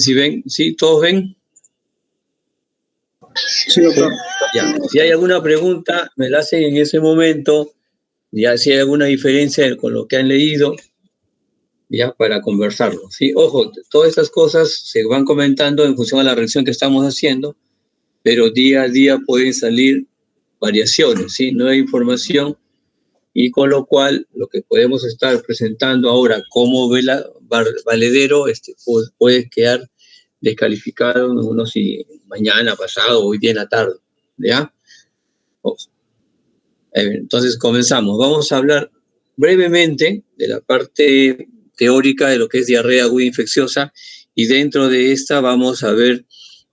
¿Sí ven? ¿Sí? ¿Todos ven? Sí, doctor. Ya. Si hay alguna pregunta, me la hacen en ese momento. Ya, si hay alguna diferencia con lo que han leído, ya, para conversarlo. ¿Sí? Ojo, todas estas cosas se van comentando en función a la revisión que estamos haciendo, pero día a día pueden salir variaciones, ¿sí? Nueva información, y con lo cual lo que podemos estar presentando ahora como valedero puede quedar descalificado uno si mañana, pasado, hoy día en la tarde, ¿ya? Entonces comenzamos. Vamos a hablar brevemente de la parte teórica de lo que es diarrea aguda infecciosa, y dentro de esta vamos a ver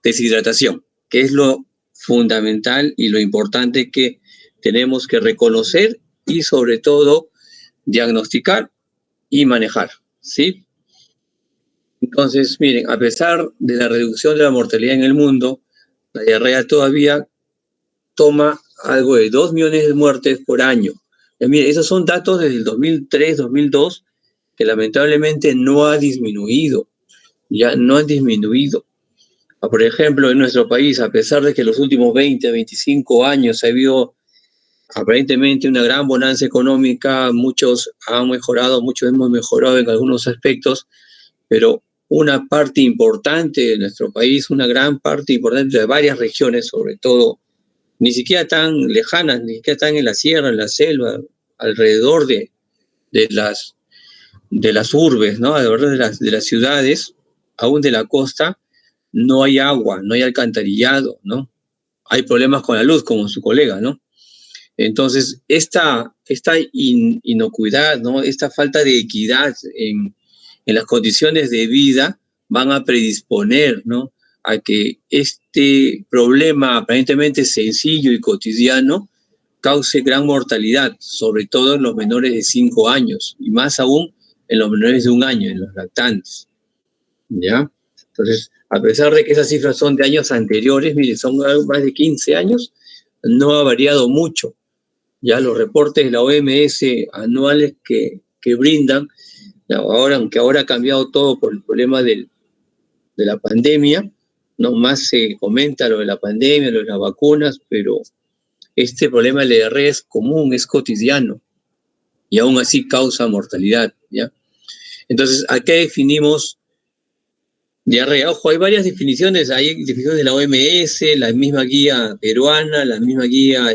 deshidratación, que es lo fundamental y lo importante que tenemos que reconocer y sobre todo diagnosticar y manejar, ¿sí? Entonces, miren, a pesar de la reducción de la mortalidad en el mundo, la diarrea todavía toma algo de 2 millones de muertes por año. Miren, esos son datos desde el 2003, 2002, que lamentablemente no ha disminuido, ya no han disminuido. Por ejemplo, en nuestro país, a pesar de que en los últimos 20, 25 años ha habido aparentemente una gran bonanza económica, muchos han mejorado, muchos hemos mejorado en algunos aspectos, pero una parte importante de nuestro país, una gran parte importante de varias regiones, sobre todo, ni siquiera tan lejanas, ni siquiera tan en la sierra, en la selva, alrededor de las urbes, ¿no? Alrededor de las ciudades, aún de la costa, no hay agua, no hay alcantarillado, ¿no? Hay problemas con la luz, como su colega, ¿no? Entonces, esta inocuidad, ¿no? Esta falta de equidad en las condiciones de vida van a predisponer, ¿no?, a que este problema aparentemente sencillo y cotidiano cause gran mortalidad, sobre todo en los menores de 5 años, y más aún en los menores de 1 año, en los lactantes, ¿ya? Entonces, a pesar de que esas cifras son de años anteriores, mire, son más de 15 años, no ha variado mucho. Ya los reportes de la OMS anuales que brindan, ahora, aunque ahora ha cambiado todo por el problema de la pandemia, no más se comenta lo de la pandemia, lo de las vacunas, pero este problema de la diarrea es común, es cotidiano, y aún así causa mortalidad, ¿ya? Entonces, ¿a qué definimos diarrea? Ojo, hay varias definiciones, hay definiciones de la OMS, la misma guía peruana, la misma guía,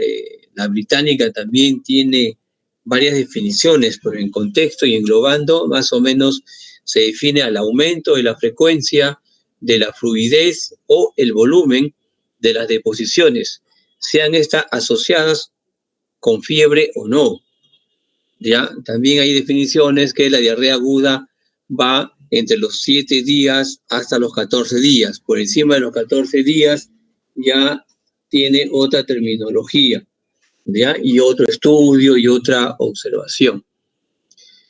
la británica también tiene varias definiciones, pero en contexto y englobando, más o menos se define al aumento de la frecuencia, de la fluidez o el volumen de las deposiciones, sean estas asociadas con fiebre o no. ¿Ya? También hay definiciones que la diarrea aguda va entre los 7 días hasta los 14 días. Por encima de los 14 días ya tiene otra terminología, ¿ya? Y otro estudio y otra observación.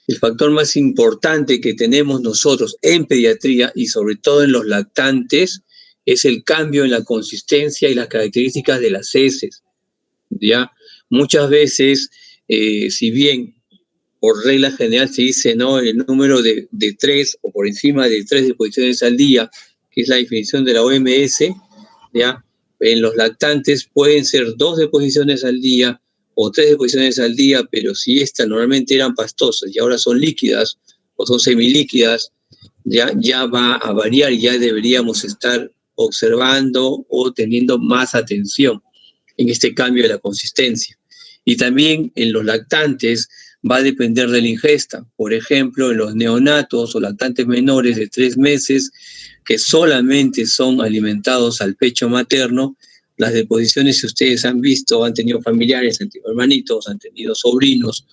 El factor más importante que tenemos nosotros en pediatría y sobre todo en los lactantes es el cambio en la consistencia y las características de las heces, ¿ya? Muchas veces, si bien por regla general se dice, ¿no?, el número de 3 o por encima de 3 deposiciones al día, que es la definición de la OMS, ¿ya? En los lactantes pueden ser 2 deposiciones al día o 3 deposiciones al día, pero si estas normalmente eran pastosas y ahora son líquidas o son semilíquidas, ya va a variar y ya deberíamos estar observando o teniendo más atención en este cambio de la consistencia. Y también en los lactantes va a depender de la ingesta. Por ejemplo, en los neonatos o lactantes menores de 3 meses que solamente son alimentados al pecho materno, las deposiciones, si ustedes han visto, han tenido familiares, han tenido hermanitos, han tenido sobrinos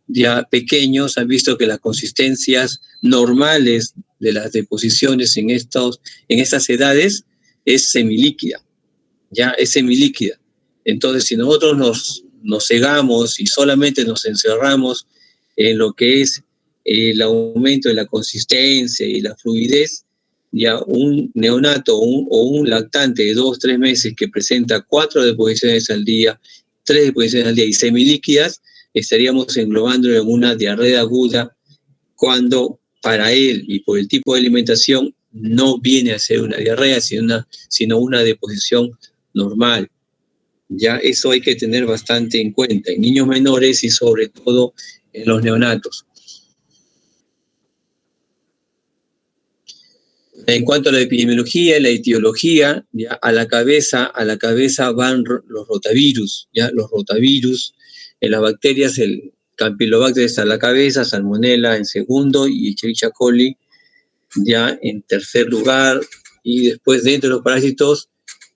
ya pequeños, han visto que las consistencias normales de las deposiciones en estas edades es semilíquida, ya es semilíquida. Entonces, si nosotros nos cegamos y solamente nos encerramos en lo que es el aumento de la consistencia y la fluidez, ya un neonato o un lactante de 2 o 3 meses que presenta 4 deposiciones al día, 3 deposiciones al día y semilíquidas, estaríamos englobándolo en una diarrea aguda, cuando para él y por el tipo de alimentación no viene a ser una diarrea, sino una deposición normal. Ya eso hay que tener bastante en cuenta en niños menores y sobre todo en los neonatos. En cuanto a la epidemiología y la etiología, ya a la cabeza van los rotavirus, ya los rotavirus. En las bacterias, el Campylobacter está a la cabeza, Salmonella en segundo y Escherichia coli ya en tercer lugar. Y después, dentro de los parásitos,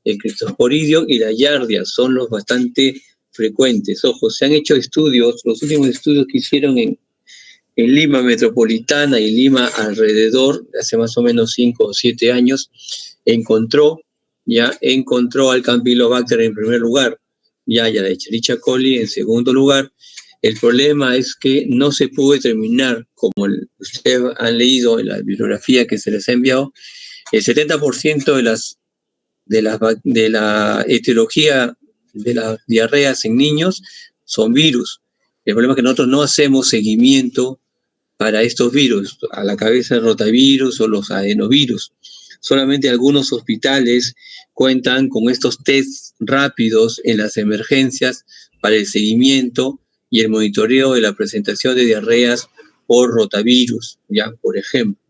el Cryptosporidium y la Giardia son los bastante frecuentes. Ojo, se han hecho estudios, los últimos estudios que hicieron en Lima metropolitana y Lima alrededor, hace más o menos 5 o 7 años, encontró al Campylobacter en primer lugar, ya la Escherichia coli en segundo lugar. El problema es que no se pudo determinar, como ustedes han leído en la bibliografía que se les ha enviado, el 70% de la etiología de las diarreas en niños son virus. El problema es que nosotros no hacemos seguimiento para estos virus, a la cabeza el rotavirus o los adenovirus. Solamente algunos hospitales cuentan con estos tests rápidos en las emergencias para el seguimiento y el monitoreo de la presentación de diarreas por rotavirus, ya, por ejemplo.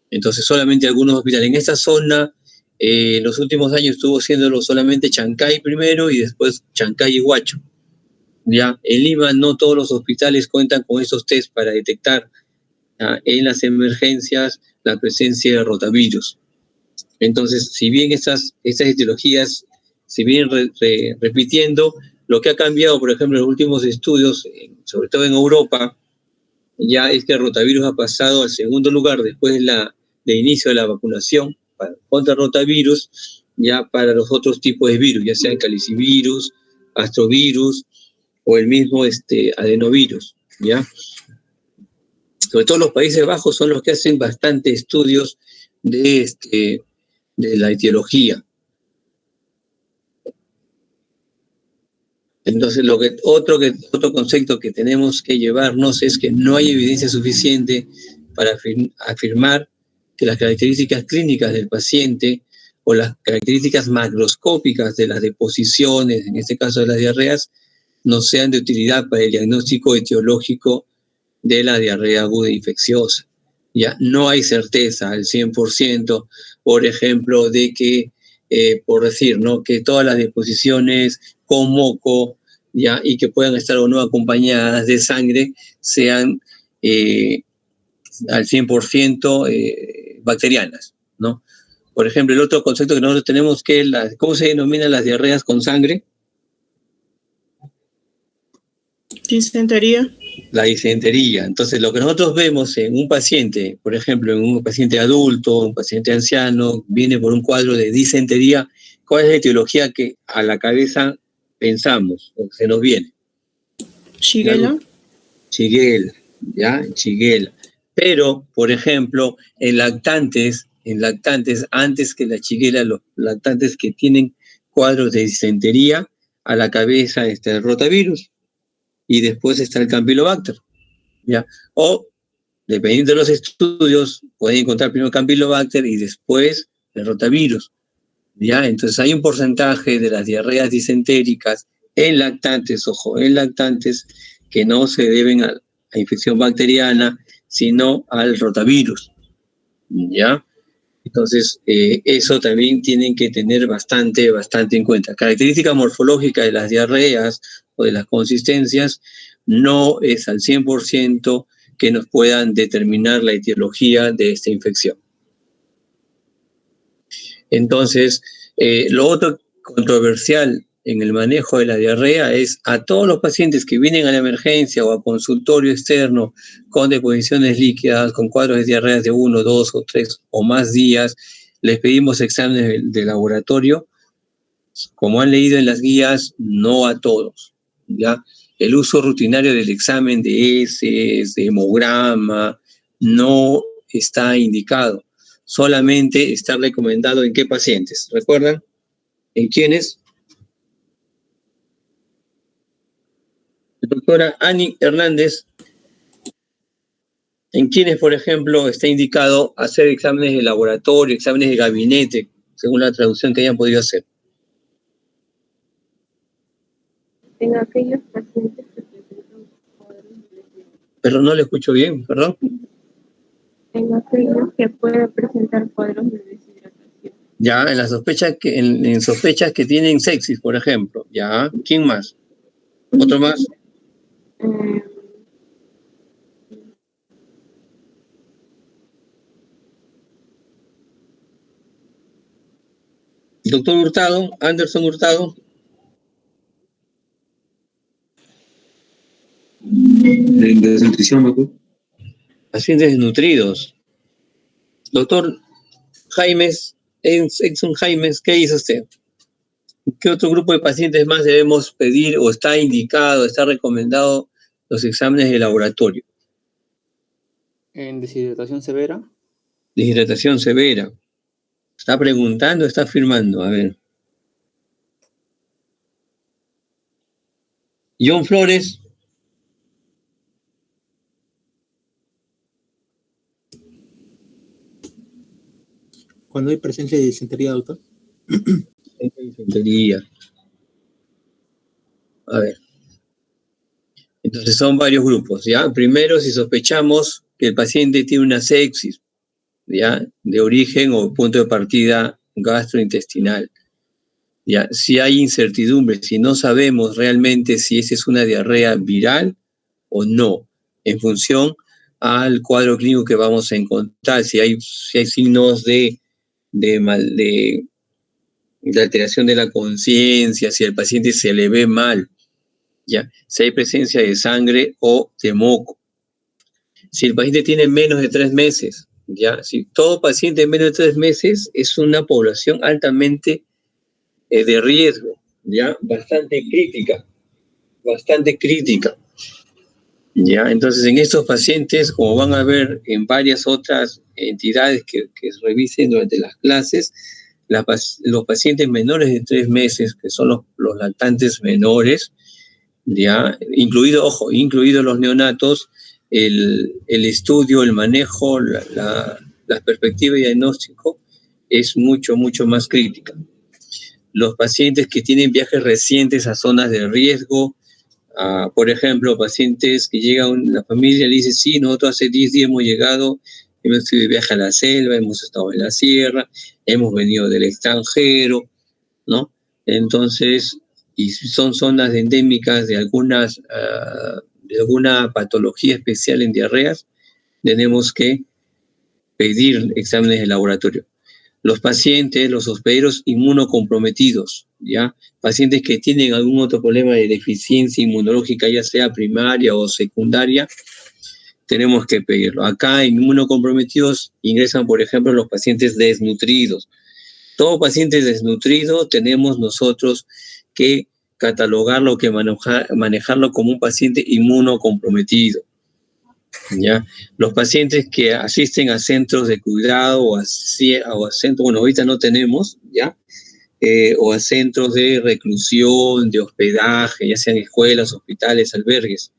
Entonces, solamente algunos hospitales. En esta zona, en los últimos años estuvo haciéndolo solamente Chancay primero y después Chancay y Huacho. Ya, en Lima no todos los hospitales cuentan con estos tests para detectar en las emergencias la presencia de rotavirus. Entonces, si bien estas etiologías se vienen repitiendo, lo que ha cambiado, por ejemplo, en los últimos estudios, sobre todo en Europa, ya es que el rotavirus ha pasado al segundo lugar después de inicio de la vacunación contra rotavirus, ya para los otros tipos de virus, ya sean calicivirus, astrovirus o el mismo adenovirus, ¿ya? Sobre todo los Países Bajos son los que hacen bastante estudios de la etiología. Entonces, otro concepto que tenemos que llevarnos es que no hay evidencia suficiente para afirmar que las características clínicas del paciente o las características macroscópicas de las deposiciones, en este caso de las diarreas, no sean de utilidad para el diagnóstico etiológico de la diarrea aguda infecciosa. Ya no hay certeza al 100%, por ejemplo, de que, por decir, ¿no?, que todas las deposiciones con moco, ya, y que puedan estar o no acompañadas de sangre, sean al 100% bacterianas, ¿no? Por ejemplo, el otro concepto que nosotros tenemos que es ¿cómo se denominan las diarreas con sangre? Disentería. La disentería. Entonces, lo que nosotros vemos en un paciente, por ejemplo, en un paciente adulto, un paciente anciano, viene por un cuadro de disentería, ¿cuál es la etiología que a la cabeza pensamos o que se nos viene? Shigella. Shigella, ¿ya? Shigella. Pero, por ejemplo, en lactantes, antes que la Shigella, los lactantes que tienen cuadros de disentería, a la cabeza está el rotavirus y después está el Campylobacter, ¿ya? O, dependiendo de los estudios, pueden encontrar primero Campylobacter y después el rotavirus, ¿ya? Entonces hay un porcentaje de las diarreas disentéricas en lactantes, ojo, en lactantes, que no se deben a infección bacteriana, sino al rotavirus, ¿ya? Entonces, eso también tienen que tener bastante en cuenta. Característica morfológica de las diarreas o de las consistencias no es al 100% que nos puedan determinar la etiología de esta infección. Entonces, lo otro controversial en el manejo de la diarrea es a todos los pacientes que vienen a la emergencia o a consultorio externo con deposiciones líquidas, con cuadros de diarreas de 1, 2 o 3 o más días, les pedimos exámenes de laboratorio. Como han leído en las guías, no a todos, ¿ya? El uso rutinario del examen de heces, de hemograma, no está indicado. Solamente está recomendado en qué pacientes. ¿Recuerdan? ¿En quiénes? La doctora Ani Hernández en quienes, por ejemplo, está indicado hacer exámenes de laboratorio, exámenes de gabinete, según la traducción que hayan podido hacer. En aquellos pacientes que presentan cuadros de deshidratación. Pero no le escucho bien, perdón. En aquellos que pueden presentar cuadros de deshidratación. Ya, en las sospechas que, en sospechas que tienen sepsis, por ejemplo. Ya, ¿quién más? ¿Otro más? Doctor Hurtado, Anderson Hurtado. De desnutrición, doctor. Pacientes desnutridos. Doctor Jaimes, Exxon Jaimes, ¿qué hizo usted? ¿Qué otro grupo de pacientes más debemos pedir o está indicado, está recomendado los exámenes de laboratorio? En deshidratación severa. Deshidratación severa. ¿Está preguntando o está afirmando? A ver. John Flores. Cuando hay presencia de disentería, doctor. Disentería. A ver. Entonces son varios grupos, ¿ya? Primero, si sospechamos que el paciente tiene una sepsis, ¿ya? De origen o punto de partida gastrointestinal. ¿Ya? Si hay incertidumbre, si no sabemos realmente si esa es una diarrea viral o no, en función al cuadro clínico que vamos a encontrar, si hay signos de alteración de la conciencia, si al paciente se le ve mal, ¿ya? Si hay presencia de sangre o de moco. Si el paciente tiene menos de 3 meses, ¿ya? Si todo paciente de menos de 3 meses es una población altamente de riesgo, ¿ya? Bastante crítica. ¿Ya? Entonces, en estos pacientes, como van a ver en varias otras entidades que revisen durante las clases, los pacientes menores de 3 meses, que son los lactantes menores, ¿ya? Incluidos los neonatos, el estudio, el manejo, la perspectiva de diagnóstico es mucho más crítica. Los pacientes que tienen viajes recientes a zonas de riesgo, por ejemplo, pacientes que llegan, la familia le dice, sí, nosotros hace 10 días hemos llegado, hemos ido de viaje a la selva, hemos estado en la sierra, hemos venido del extranjero, ¿no? Entonces, y son zonas endémicas de alguna patología especial en diarreas, tenemos que pedir exámenes de laboratorio. Los pacientes, los hospederos inmunocomprometidos, ¿ya? Pacientes que tienen algún otro problema de deficiencia inmunológica, ya sea primaria o secundaria, tenemos que pedirlo. Acá en inmunocomprometidos ingresan, por ejemplo, los pacientes desnutridos. Todo paciente desnutrido tenemos nosotros que catalogarlo, que manejarlo como un paciente inmunocomprometido. ¿Ya? Los pacientes que asisten a centros de cuidado o a centros, bueno, ahorita no tenemos, ¿ya? O a centros de reclusión, de hospedaje, ya sean escuelas, hospitales, albergues.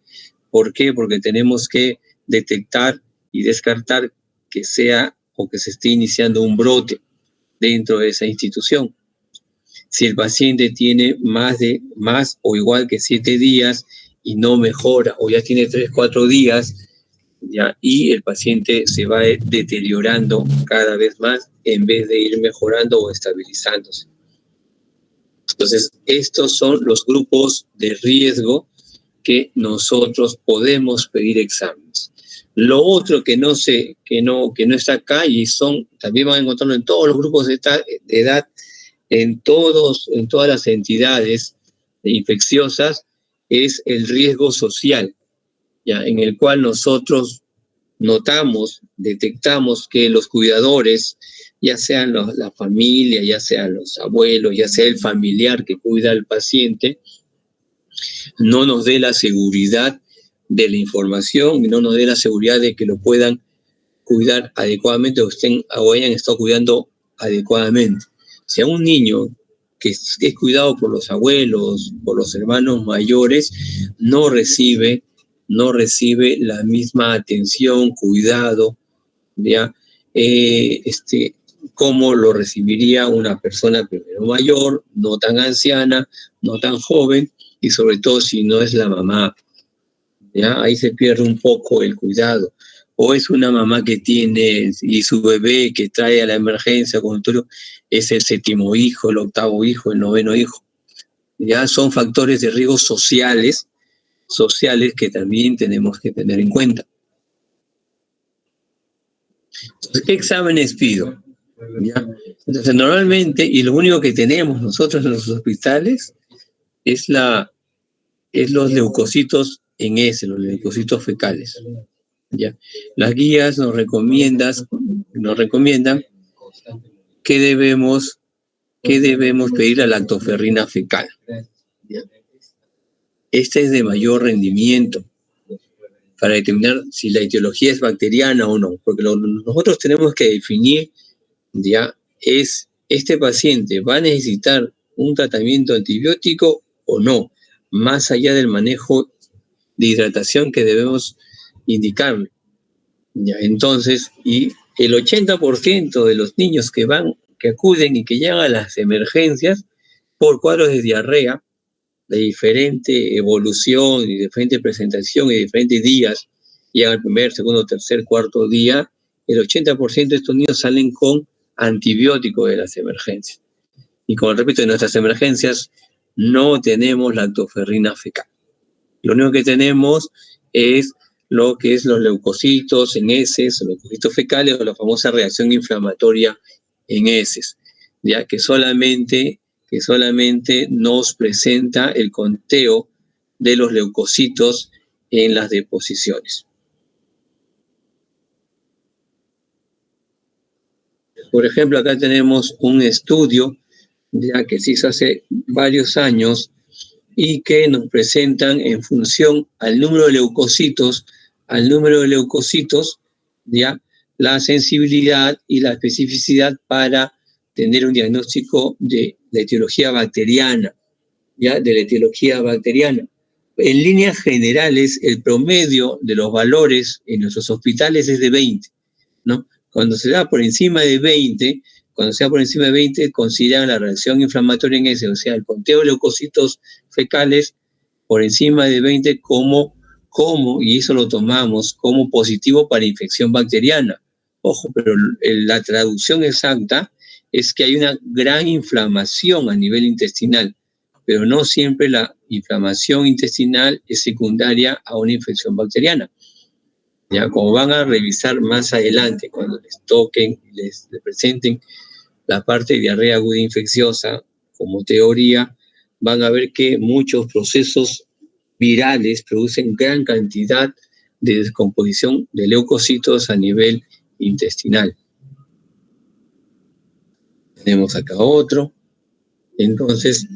¿Por qué? Porque tenemos que detectar y descartar que sea o que se esté iniciando un brote dentro de esa institución. Si el paciente tiene más o igual que 7 días y no mejora, o ya tiene 3, 4 días, ¿ya? Y el paciente se va deteriorando cada vez más en vez de ir mejorando o estabilizándose. Entonces, estos son los grupos de riesgo que nosotros podemos pedir exámenes. Lo otro que no está acá, y también van a encontrarlo en todos los grupos de edad, en todas las entidades infecciosas, es el riesgo social, ¿ya? En el cual nosotros detectamos que los cuidadores, ya sean la familia, ya sean los abuelos, ya sea el familiar que cuida al paciente, no nos dé la seguridad de la información, no nos dé la seguridad de que lo puedan cuidar adecuadamente o hayan estado cuidando adecuadamente. Si a un niño que es cuidado por los abuelos, por los hermanos mayores, no recibe no recibe la misma atención, cuidado, ¿ya? Como lo recibiría una persona primero mayor, no tan anciana, no tan joven, y sobre todo si no es la mamá, ¿ya? Ahí se pierde un poco el cuidado. O es una mamá que tiene, y su bebé que trae a la emergencia, consultorio, es el 7º hijo, el 8º hijo, el 9º hijo. Ya son factores de riesgo sociales que también tenemos que tener en cuenta. Entonces, ¿qué exámenes pido? ¿Ya? Entonces, normalmente, y lo único que tenemos nosotros en los hospitales es los leucocitos en S, los leucocitos fecales. ¿Ya? Las guías nos recomiendan que debemos pedir la lactoferrina fecal. ¿Ya? Este es de mayor rendimiento para determinar si la etiología es bacteriana o no, porque nosotros tenemos que definir, ya, este paciente va a necesitar un tratamiento antibiótico o no, más allá del manejo de hidratación que debemos indicarle. Ya, entonces, y el 80% de los niños que acuden y que llegan a las emergencias por cuadros de diarrea, de diferente evolución y diferente presentación y diferentes días, llegan al primer, segundo, tercer, cuarto día, el 80% de estos niños salen con antibióticos de las emergencias. Y como repito, en nuestras emergencias no tenemos lactoferrina fecal. Lo único que tenemos es lo que es los leucocitos en heces, los leucocitos fecales o la famosa reacción inflamatoria en heces, ya que solamente nos presenta el conteo de los leucocitos en las deposiciones. Por ejemplo, acá tenemos un estudio ya que se hizo hace varios años y que nos presentan en función al número de leucocitos, ya, la sensibilidad y la especificidad para tener un diagnóstico de la etiología bacteriana, ya, de la etiología bacteriana. En líneas generales, el promedio de los valores en nuestros hospitales es de 20, ¿no? Cuando se da por encima de 20, consideran la reacción inflamatoria en ese, o sea, el conteo de leucocitos fecales por encima de 20 y eso lo tomamos como positivo para infección bacteriana. Ojo, pero la traducción exacta es que hay una gran inflamación a nivel intestinal, pero no siempre la inflamación intestinal es secundaria a una infección bacteriana. Ya, como van a revisar más adelante, cuando les toquen, les presenten la parte de diarrea aguda infecciosa como teoría, van a ver que muchos procesos virales producen gran cantidad de descomposición de leucocitos a nivel intestinal. Tenemos acá otro. Entonces,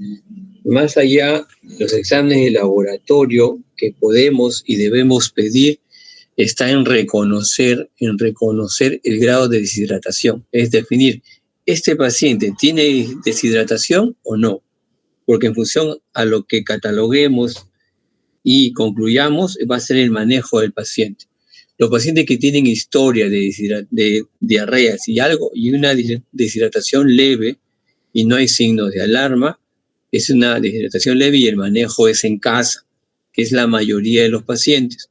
más allá, los exámenes de laboratorio que podemos y debemos pedir está en reconocer el grado de deshidratación, es definir, ¿este paciente tiene deshidratación o no? Porque en función a lo que cataloguemos y concluyamos, va a ser el manejo del paciente. Los pacientes que tienen historia de diarreas y una deshidratación leve y no hay signos de alarma, es una deshidratación leve y el manejo es en casa, que es la mayoría de los pacientes,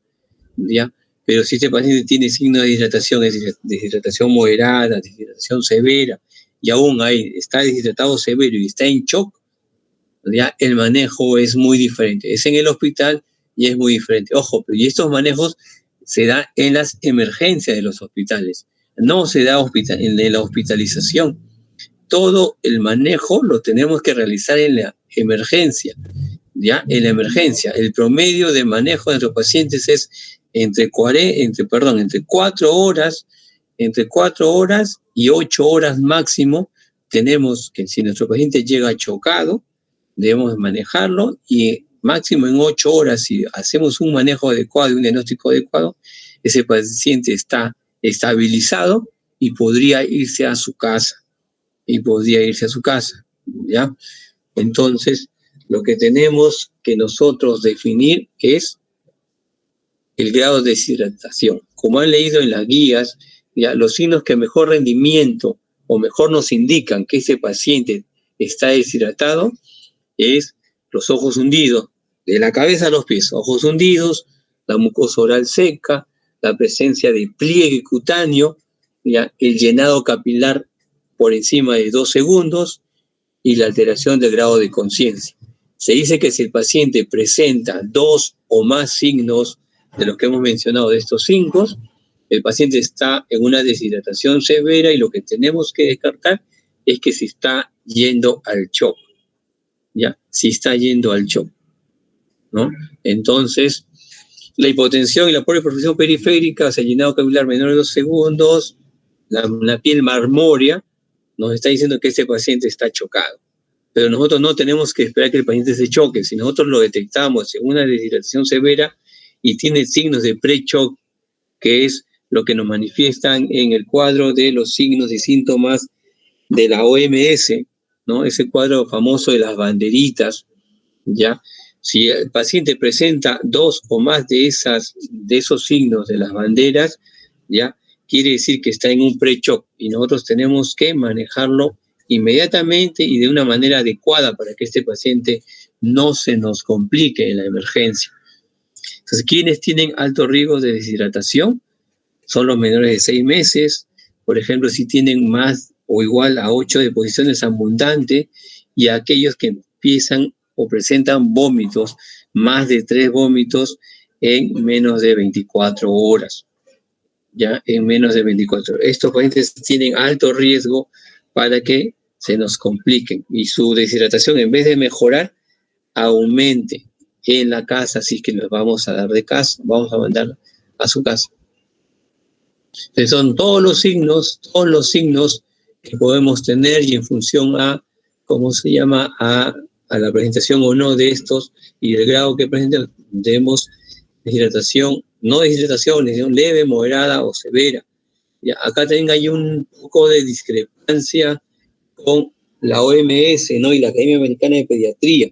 ¿ya? Pero si este paciente tiene signos de deshidratación, es decir, deshidratación moderada, deshidratación severa, y aún está deshidratado severo y está en shock, ya el manejo es muy diferente. Es en el hospital y es muy diferente. Ojo, pero y estos manejos se dan en las emergencias de los hospitales, no se da en la hospitalización. Todo el manejo lo tenemos que realizar en la emergencia, ¿ya? En la emergencia. El promedio de manejo de nuestros pacientes es entre 4 horas y 8 horas máximo. Tenemos que, si nuestro paciente llega chocado, debemos manejarlo y máximo en 8 horas, si hacemos un manejo adecuado y un diagnóstico adecuado, ese paciente está estabilizado y podría irse a su casa. ¿Ya? Entonces, lo que tenemos que nosotros definir es el grado de deshidratación. Como han leído en las guías, ya, los signos que mejor rendimiento o mejor nos indican que ese paciente está deshidratado es los ojos hundidos, de la cabeza a los pies, ojos hundidos, la mucosa oral seca, la presencia de pliegue cutáneo, ya, el llenado capilar por encima de 2 segundos y la alteración del grado de conciencia. Se dice que si el paciente presenta 2 o más signos de los que hemos mencionado, de estos 5, el paciente está en una deshidratación severa y lo que tenemos que descartar es que se está yendo al shock, ¿ya? Si está yendo al shock, ¿no? Entonces, la hipotensión y la poliperfusión periférica, o sea, llenado capilar menor de 2 segundos, la piel marmórea, nos está diciendo que este paciente está chocado. Pero nosotros no tenemos que esperar que el paciente se choque. Si nosotros lo detectamos en una deshidratación severa y tiene signos de pre-shock, que es lo que nos manifiestan en el cuadro de los signos y síntomas de la OMS, ¿no? Ese cuadro famoso de las banderitas, ¿ya? Si el paciente presenta 2 o más de esos signos de las banderas, ¿ya? Quiere decir que está en un pre-shock y nosotros tenemos que manejarlo inmediatamente y de una manera adecuada para que este paciente no se nos complique en la emergencia. Entonces, ¿quiénes tienen alto riesgo de deshidratación? Son los menores de 6 meses, por ejemplo, si tienen más o igual a 8 deposiciones abundantes, y aquellos que empiezan o presentan vómitos, más de 3 vómitos en menos de 24 horas. Ya en menos de 24 horas. Estos pacientes tienen alto riesgo para que se nos compliquen y su deshidratación, en vez de mejorar, aumente en la casa, así que los vamos a dar de casa, vamos a mandar a su casa. Entonces son todos los signos que podemos tener y en función a, ¿cómo se llama?, a la presentación o no de estos y del grado que presentan, tenemos deshidratación, no deshidratación leve, moderada o severa. Ya, acá también hay un poco de discrepancia con la OMS, ¿no?, y la Academia Americana de Pediatría,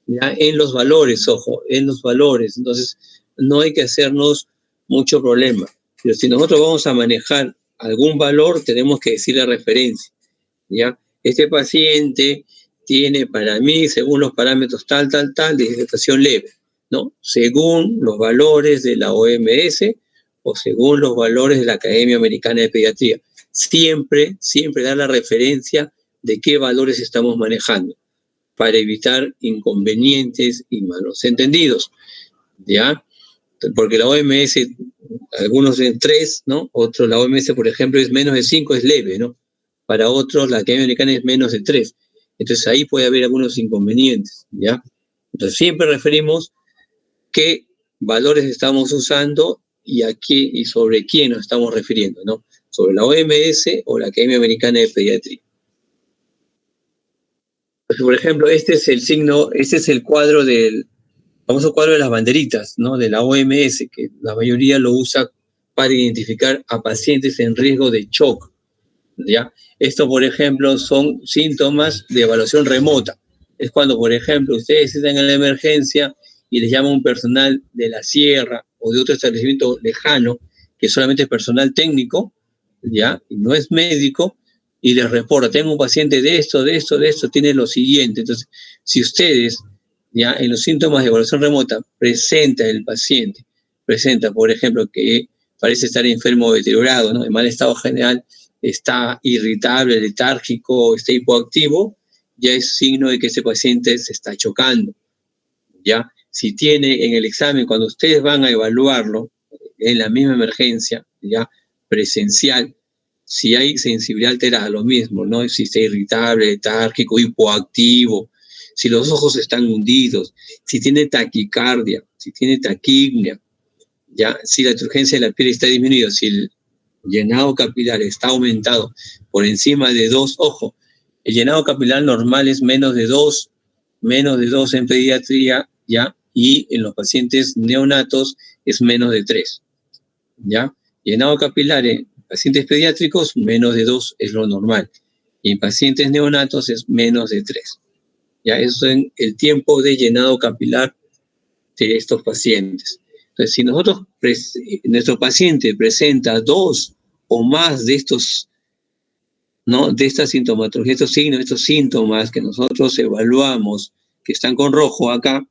ya, en los valores, ojo, en los valores. Entonces, no hay que hacernos mucho problema. Pero si nosotros vamos a manejar algún valor, tenemos que decir la referencia, ¿ya? Este paciente tiene, para mí, según los parámetros tal, deshidratación leve, ¿no? Según los valores de la OMS o según los valores de la Academia Americana de Pediatría. Siempre dar la referencia de qué valores estamos manejando para evitar inconvenientes y malos entendidos, ¿ya? Porque la OMS, algunos en 3, ¿no? Otros, la OMS, por ejemplo, es menos de 5, es leve, ¿no? Para otros, la Academia Americana es menos de 3. Entonces, ahí puede haber algunos inconvenientes, ¿ya? Entonces, siempre referimos qué valores estamos usando y a qué y sobre quién nos estamos refiriendo, ¿no? Sobre la OMS o la Academia Americana de Pediatría. Entonces, por ejemplo, este es el cuadro del famoso cuadro de las banderitas, ¿no?, de la OMS, que la mayoría lo usa para identificar a pacientes en riesgo de shock, ¿ya? Esto, por ejemplo, son síntomas de evaluación remota. Es cuando, por ejemplo, ustedes están en la emergencia y les llama un personal de la sierra o de otro establecimiento lejano, que solamente es personal técnico, ¿ya?, y no es médico, y les reporta, tengo un paciente de esto, tiene lo siguiente. Entonces, si ustedes, ya en los síntomas de evaluación remota, el paciente presenta, por ejemplo, que parece estar enfermo o deteriorado, ¿no?, en mal estado general, está irritable, letárgico, está hipoactivo, ya es signo de que ese paciente se está chocando, ¿ya? Si tiene en el examen, cuando ustedes van a evaluarlo, en la misma emergencia, ya presencial, si hay sensibilidad alterada, lo mismo, ¿no? Si está irritable, letárgico, hipoactivo, si los ojos están hundidos, si tiene taquicardia, si tiene taquipnea, ya, si la turgencia de la piel está disminuida, si el llenado capilar está aumentado por encima de 2, ojo, el llenado capilar normal es menos de 2 en pediatría, ya, y en los pacientes neonatos es menos de 3, ya. Llenado capilar en pacientes pediátricos, menos de 2 es lo normal, y en pacientes neonatos es menos de 3. Ya, eso es el tiempo de llenado capilar de estos pacientes. Entonces, si nuestro paciente presenta 2 o más de estos, ¿no?, de esta sintomatología, estos signos, estos síntomas que nosotros evaluamos, que están con rojo acá,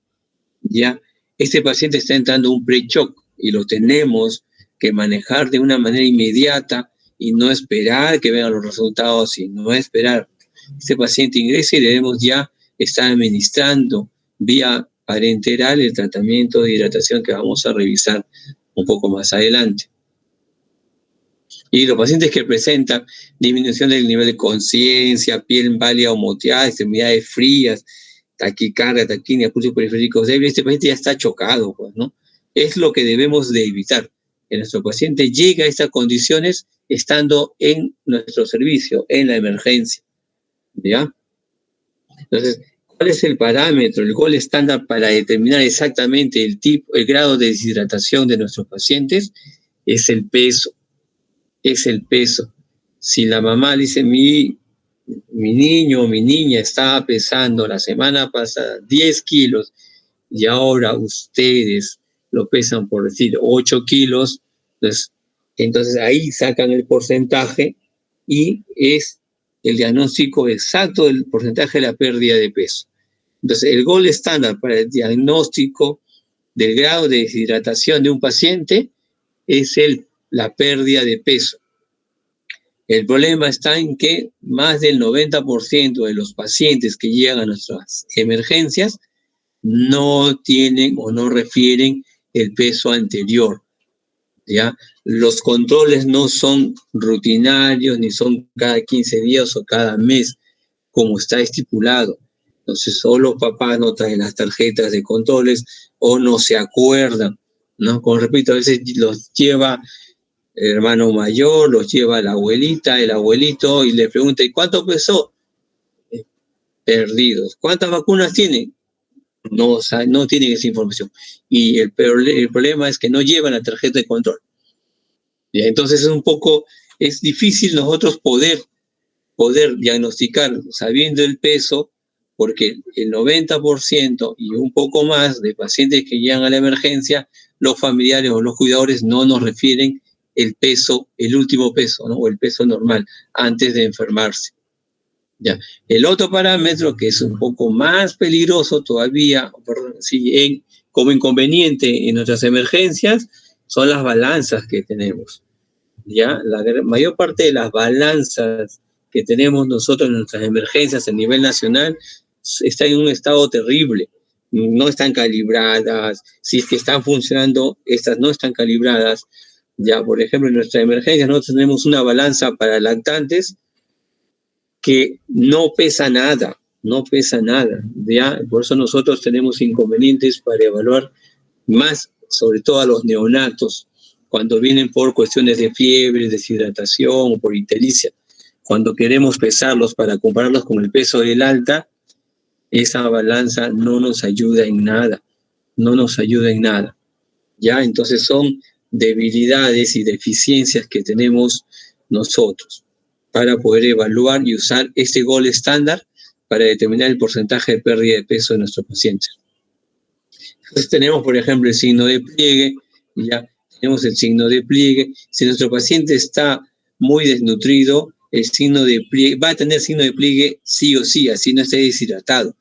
ya, este paciente está entrando un pre-shock y lo tenemos que manejar de una manera inmediata y no esperar que vengan los resultados, y no esperar. Este paciente ingrese y debemos ya estar administrando vía parenteral el tratamiento de hidratación que vamos a revisar un poco más adelante. Y los pacientes que presentan disminución del nivel de conciencia, piel pálida o moteada, extremidades frías, taquicardia, taquimia, pulsos periféricos débiles, este paciente ya está chocado, pues, ¿no? Es lo que debemos de evitar, que nuestro paciente llegue a estas condiciones estando en nuestro servicio, en la emergencia, ¿ya? Entonces, ¿cuál es el parámetro, el gold estándar para determinar exactamente el tipo, el grado de deshidratación de nuestros pacientes? Es el peso. Es el peso. Si la mamá dice, mi niño o mi niña estaba pesando la semana pasada 10 kilos y ahora ustedes lo pesan, por decir, 8 kilos, entonces ahí sacan el porcentaje y es el diagnóstico exacto del porcentaje de la pérdida de peso. Entonces, el gold estándar para el diagnóstico del grado de deshidratación de un paciente es la pérdida de peso. El problema está en que más del 90% de los pacientes que llegan a nuestras emergencias no tienen o no refieren el peso anterior, ¿ya? Los controles no son rutinarios, ni son cada 15 días o cada mes, como está estipulado. Entonces, o los papás no traen las tarjetas de controles o no se acuerdan, ¿no? Como repito, a veces los lleva el hermano mayor, los lleva la abuelita, el abuelito, y le pregunta, ¿y cuánto pesó? Perdidos. ¿Cuántas vacunas tienen? No tienen esa información. Y el problema es que no llevan la tarjeta de control. ¿Ya? Entonces es difícil nosotros poder diagnosticar sabiendo el peso, porque el 90% y un poco más de pacientes que llegan a la emergencia, los familiares o los cuidadores no nos refieren el peso, el último peso, ¿no?, o el peso normal, antes de enfermarse. Ya. El otro parámetro, que es un poco más peligroso todavía, como inconveniente en nuestras emergencias, son las balanzas que tenemos. ¿Ya? La mayor parte de las balanzas que tenemos nosotros en nuestras emergencias a nivel nacional está en un estado terrible. No están calibradas. Si es que están funcionando, estas no están calibradas. Ya, por ejemplo, en nuestra emergencia nosotros tenemos una balanza para lactantes que no pesa nada, ¿ya? Por eso nosotros tenemos inconvenientes para evaluar más, sobre todo a los neonatos, cuando vienen por cuestiones de fiebre, deshidratación o por ictericia. Cuando queremos pesarlos para compararlos con el peso del alta, esa balanza no nos ayuda en nada, ¿ya? Entonces son debilidades y deficiencias que tenemos nosotros para poder evaluar y usar este gold estándar para determinar el porcentaje de pérdida de peso de nuestros pacientes. Entonces tenemos, por ejemplo, el signo de pliegue, ya tenemos el signo de pliegue. Si nuestro paciente está muy desnutrido, el signo de pliegue, va a tener signo de pliegue sí o sí, así no esté deshidratado.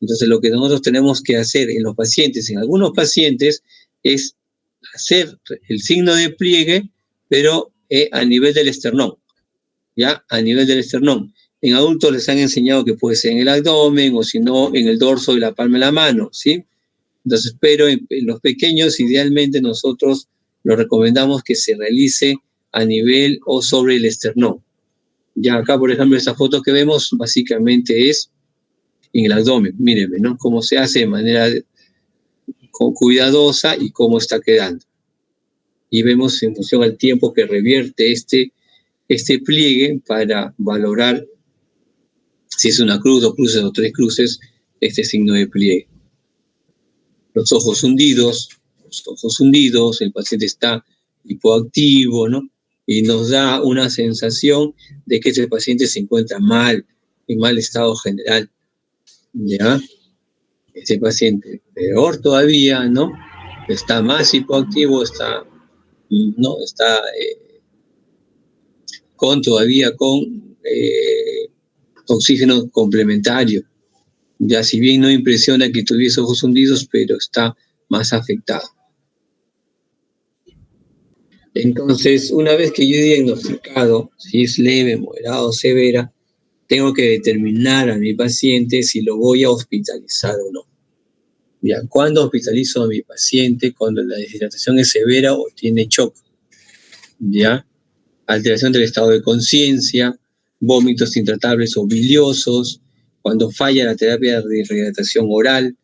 Entonces lo que nosotros tenemos que hacer en los pacientes, en algunos pacientes, es hacer el signo de pliegue, pero a nivel del esternón, ¿ya? A nivel del esternón. En adultos les han enseñado que puede ser en el abdomen o si no en el dorso de la palma de la mano, ¿sí? Entonces, pero en los pequeños, idealmente nosotros lo recomendamos que se realice a nivel o sobre el esternón. Ya acá, por ejemplo, esta foto que vemos básicamente es en el abdomen. Mírenme, ¿no? Cómo se hace de manera cuidadosa y cómo está quedando. Y vemos en función al tiempo que revierte este pliegue para valorar si es una cruz, 2 cruces o 3 cruces, este signo de pliegue. Los ojos hundidos, el paciente está hipoactivo, ¿no? Y nos da una sensación de que este paciente se encuentra mal, en mal estado general, ¿ya? Este paciente, peor todavía, ¿no? está más hipoactivo, está todavía con oxígeno complementario. Ya si bien no impresiona que tuviese ojos hundidos, pero está más afectado. Entonces, una vez que yo he diagnosticado si es leve, moderado o severa, tengo que determinar a mi paciente si lo voy a hospitalizar o no. Ya, ¿cuándo hospitalizo a mi paciente? Cuando la deshidratación es severa o tiene shock. Ya, alteración del estado de conciencia, vómitos intratables o biliosos, cuando falla la terapia de rehidratación oral,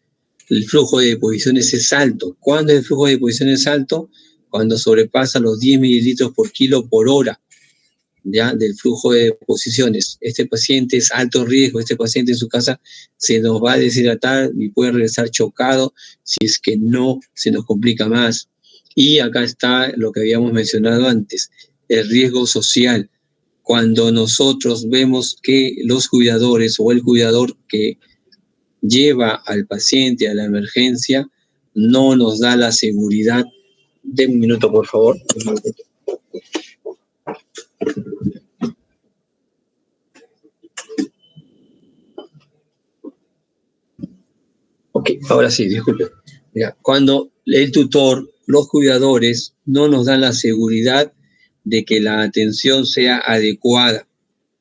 el flujo de deposiciones es alto. ¿Cuándo el flujo de deposiciones es alto? Cuando sobrepasa los 10 mililitros por kilo por hora, ya, del flujo de deposiciones. Este paciente es alto riesgo, este paciente en su casa se nos va a deshidratar y puede regresar chocado si es que no se nos complica más. Y acá está lo que habíamos mencionado antes, el riesgo social. Cuando nosotros vemos que los cuidadores o el cuidador que lleva al paciente a la emergencia no nos da la seguridad. Denme un minuto, por favor. Ok, ahora sí, disculpe. Mira, cuando el tutor, los cuidadores, no nos dan la seguridad de que la atención sea adecuada,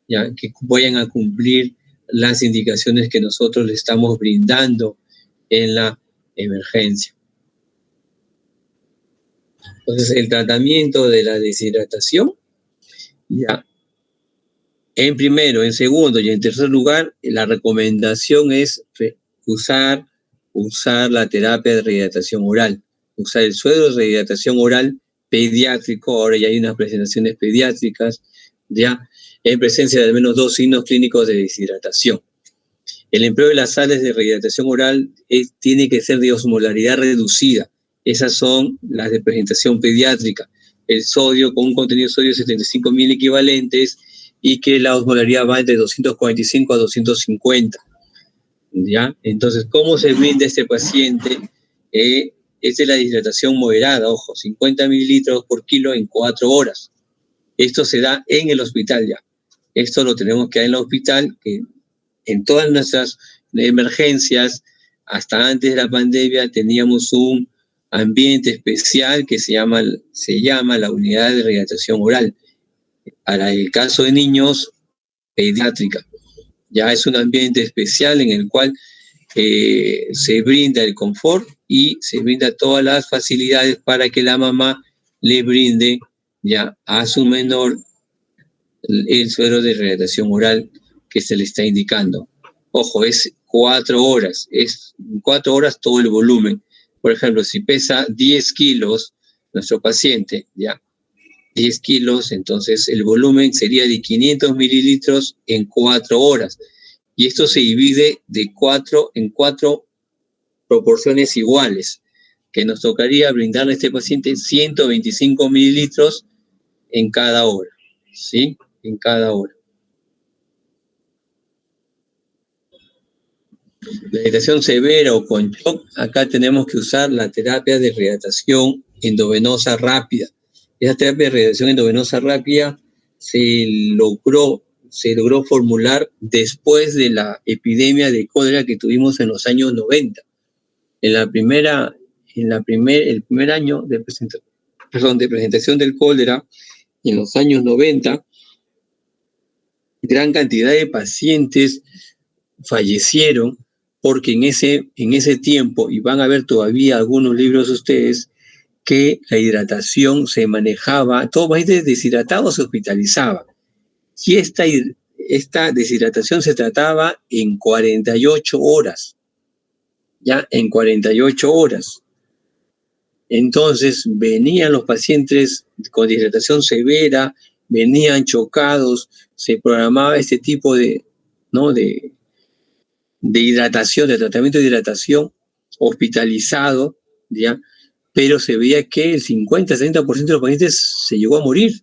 ya, que vayan a cumplir las indicaciones que nosotros le estamos brindando en la emergencia. Entonces, el tratamiento de la deshidratación, ya, en primero, en segundo y en tercer lugar, la recomendación es usar la terapia de rehidratación oral, usar el suero de rehidratación oral pediátrico. Ahora ya hay unas presentaciones pediátricas, ya, en presencia de al menos 2 signos clínicos de deshidratación. El empleo de las sales de rehidratación oral tiene que ser de osmolaridad reducida. Esas son las de presentación pediátrica. El sodio con un contenido de sodio de 75 mil equivalentes y que la osmolaridad va entre 245 a 250. ¿Ya? Entonces, ¿cómo se brinda a este paciente? Es de la deshidratación moderada, ojo, 50 mililitros por kilo en 4 horas. Esto se da en el hospital ya. Esto lo tenemos que dar en el hospital, que en todas nuestras emergencias, hasta antes de la pandemia, teníamos un ambiente especial que se llama la unidad de rehidratación oral. Para el caso de niños, pediátrica. Ya es un ambiente especial en el cual se brinda el confort y se brinda todas las facilidades para que la mamá le brinde ya a su menor el suero de rehidratación oral que se le está indicando. Ojo, es 4 horas, es 4 horas todo el volumen. Por ejemplo, si pesa 10 kilos nuestro paciente, ya, 10 kilos, entonces el volumen sería de 500 mililitros en 4 horas. Y esto se divide en 4 proporciones iguales, que nos tocaría brindarle a este paciente 125 mililitros en cada hora, ¿sí? En cada hora. La hidratación severa o con shock, acá tenemos que usar la terapia de rehidratación endovenosa rápida. Esa terapia de rehidratación endovenosa rápida se logró formular después de la epidemia de cólera que tuvimos en los años 90. El primer año de presentación del cólera, en los años 90, gran cantidad de pacientes fallecieron porque en ese tiempo, y van a ver todavía algunos libros ustedes, que la hidratación se manejaba, todo paciente deshidratado se hospitalizaba. Y esta deshidratación se trataba en 48 horas, ya en 48 horas. Entonces venían los pacientes con deshidratación severa, venían chocados, se programaba este tipo de hidratación, de tratamiento de hidratación hospitalizado, ¿ya? Pero se veía que el 50-60% de los pacientes se llegó a morir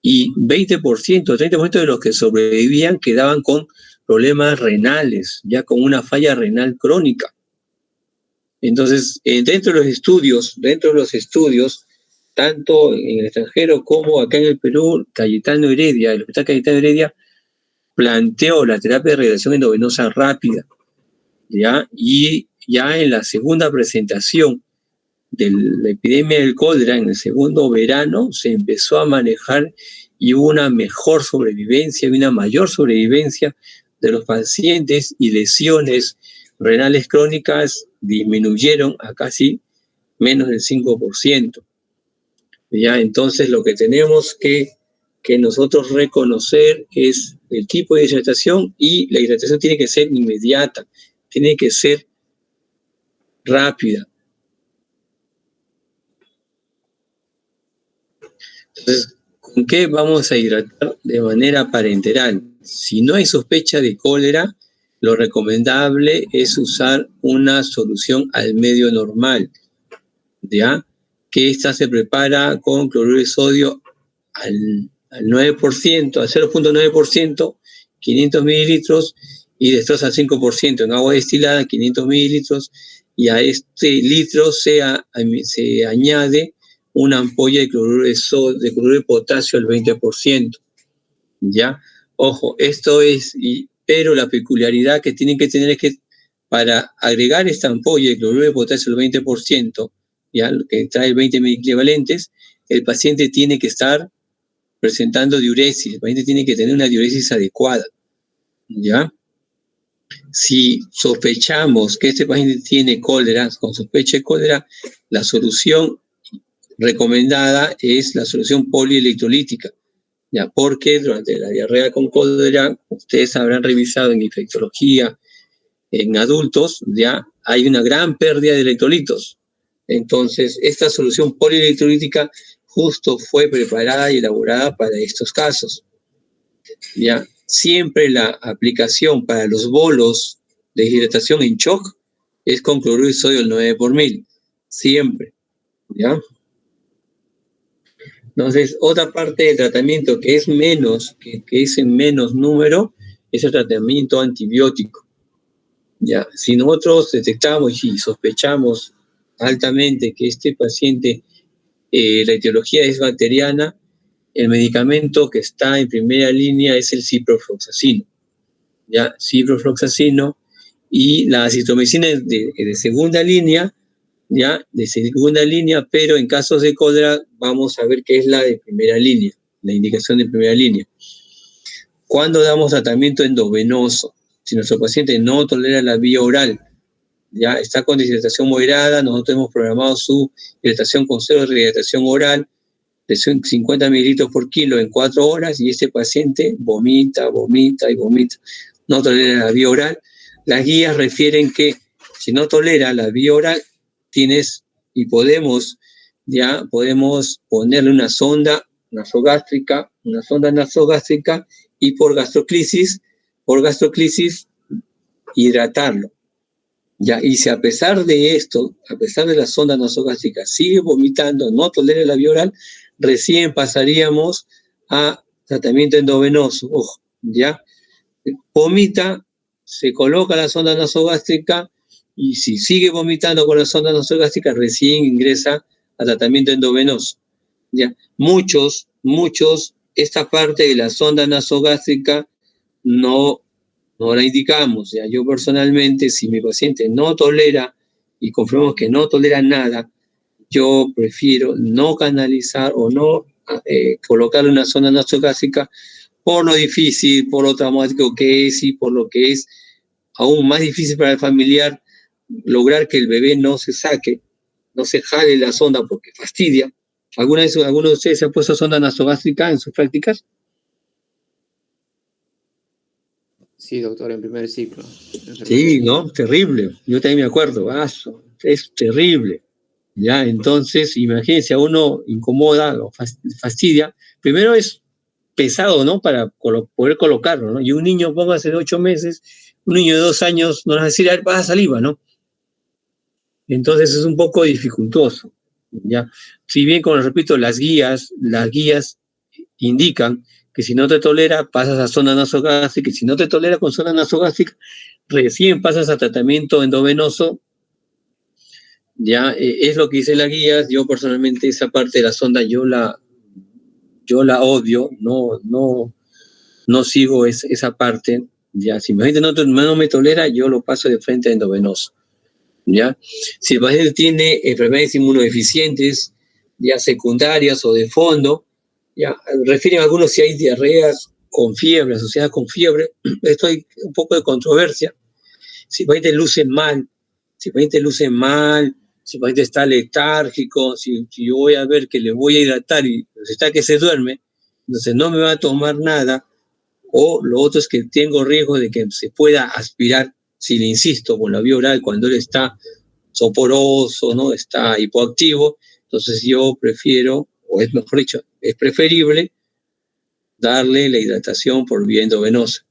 y 20%-30% de los que sobrevivían quedaban con problemas renales, ya con una falla renal crónica. Entonces, dentro de los estudios, tanto en el extranjero como acá en el Perú, Cayetano Heredia, el hospital Cayetano Heredia, planteó la terapia de radiación endovenosa rápida, ¿ya? Y ya en la segunda presentación de la epidemia del cólera, en el segundo verano, se empezó a manejar y hubo una mejor sobrevivencia, y una mayor sobrevivencia de los pacientes, y lesiones renales crónicas disminuyeron a casi menos del 5%. ¿Ya? Entonces lo que tenemos que nosotros reconocer es el tipo de hidratación, y la hidratación tiene que ser inmediata, tiene que ser rápida. Entonces, ¿con qué vamos a hidratar de manera parenteral? Si no hay sospecha de cólera, lo recomendable es usar una solución al medio normal, ¿ya? Que esta se prepara con cloruro de sodio al 9%, al 0.9%, 500 mililitros, y dextrosa al 5%, en agua destilada, 500 mililitros, y a este litro se añade una ampolla de cloruro de potasio al 20%, ¿ya? Ojo, esto es, pero la peculiaridad que tienen que tener es que para agregar esta ampolla de cloruro de potasio al 20%, ¿ya? Que trae 20 equivalentes, el paciente tiene que estar presentando diuresis, el paciente tiene que tener una diuresis adecuada, ¿ya? Si sospechamos que este paciente tiene cólera, con sospecha de cólera, la solución recomendada es la solución polielectrolítica, ¿ya? Porque durante la diarrea con cólera, ustedes habrán revisado en infectología en adultos, ya hay una gran pérdida de electrolitos. Entonces, esta solución polielectrolítica justo fue preparada y elaborada para estos casos, ¿ya? Siempre la aplicación para los bolos de hidratación en shock es con cloruro de sodio al 9 por 1000, siempre, ¿ya? Entonces, otra parte del tratamiento que es menos, que es en menos número, es el tratamiento antibiótico, ¿ya? Si nosotros detectamos y sospechamos altamente que este paciente, la etiología es bacteriana, el medicamento que está en primera línea es el ciprofloxacino, ¿ya? Ciprofloxacino, y la acitromicina de segunda línea, ¿ya? De segunda línea, pero en casos de cólera vamos a ver qué es la de primera línea, la indicación de primera línea. ¿Cuándo damos tratamiento endovenoso? Si nuestro paciente no tolera la vía oral, ya está con deshidratación moderada, nosotros hemos programado su hidratación con cero de rehidratación oral de 50 mililitros por kilo en 4 horas, y este paciente vomita, vomita y vomita. No tolera la vía oral. Las guías refieren que si no tolera la vía oral, podemos ponerle una sonda nasogástrica, y por gastroclisis hidratarlo. Ya, y si a pesar de esto, a pesar de la sonda nasogástrica, sigue vomitando, no tolera la vía oral, recién pasaríamos a tratamiento endovenoso. Ojo, ya, vomita, se coloca la sonda nasogástrica, y si sigue vomitando con la sonda nasogástrica, recién ingresa a tratamiento endovenoso. Ya, muchos, esta parte de la sonda nasogástrica no la indicamos. Ya, yo personalmente, si mi paciente no tolera y confirmamos que no tolera nada, yo prefiero no canalizar o no colocarle una sonda nasogástrica por lo difícil, por lo traumático que es, y por lo que es aún más difícil para el familiar lograr que el bebé no se saque, no se jale la sonda porque fastidia. ¿Alguno de ustedes se ha puesto sonda nasogástrica en sus prácticas? Sí, doctor, en primer ciclo. Sí, ¿no? Terrible. Yo también me acuerdo. Es terrible. Ya, entonces, imagínense, a uno incomoda o fastidia. Primero es pesado, ¿no? Para poder colocarlo, ¿no? Y un niño, póngase de 8 meses, un niño de 2 años, no le va a decir, a ver, pasa saliva, ¿no? Entonces es un poco dificultoso, ¿ya? Si bien, como les repito, las guías indican que si no te tolera, pasas a zona nasogástrica, y si no te tolera con zona nasogástrica, recién pasas a tratamiento endovenoso, ya, es lo que dice la guía. Yo personalmente esa parte de la sonda yo la odio, no sigo esa parte, ya. Si mi paciente no me tolera, yo lo paso de frente a endovenoso, ya. Si el paciente tiene enfermedades inmunodeficientes, ya secundarias o de fondo, ya, refieren a algunos si hay diarreas con fiebre, asociadas con fiebre. Esto hay un poco de controversia. Si el paciente luce mal, si el paciente está letárgico, si yo voy a ver que le voy a hidratar y está que se duerme, entonces no me va a tomar nada. O lo otro es que tengo riesgo de que se pueda aspirar, si le insisto, con la vía oral cuando él está soporoso, ¿no? Está hipoactivo. Entonces yo prefiero, o es mejor dicho, es preferible darle la hidratación por vía endovenosa.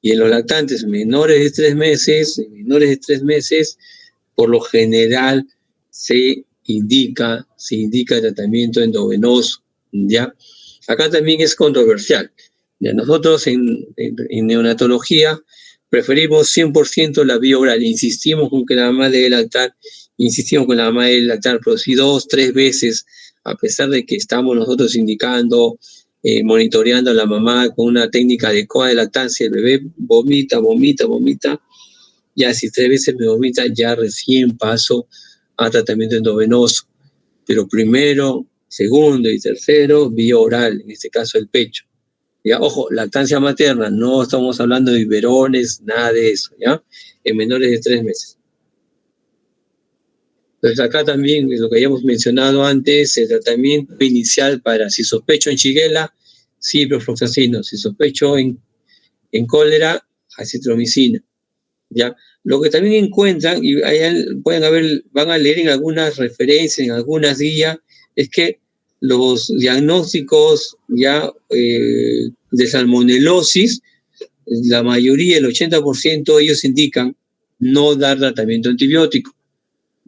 Y en los lactantes menores de 3 meses, por lo general se indica tratamiento endovenoso, ¿ya? Acá también es controversial. Ya, nosotros en neonatología preferimos 100% la vía oral. Insistimos con que la mamá debe lactar, pero si 2, 3 veces, a pesar de que estamos nosotros indicando, monitoreando a la mamá con una técnica adecuada de lactancia, el bebé vomita, ya si 3 veces me vomita, ya recién paso a tratamiento endovenoso. Pero primero, segundo y tercero, vía oral, en este caso el pecho. Ya, ojo, lactancia materna, no estamos hablando de biberones, nada de eso, ¿ya? En menores de 3 meses. Entonces acá también, lo que habíamos mencionado antes, el tratamiento inicial para si sospecho en Shigella, ciprofloxacino, si sospecho en cólera, acitromicina, ¿ya? Lo que también encuentran, y van a leer en algunas referencias, en algunas guías, es que los diagnósticos ya de salmonelosis, la mayoría, el 80%, ellos indican no dar tratamiento antibiótico,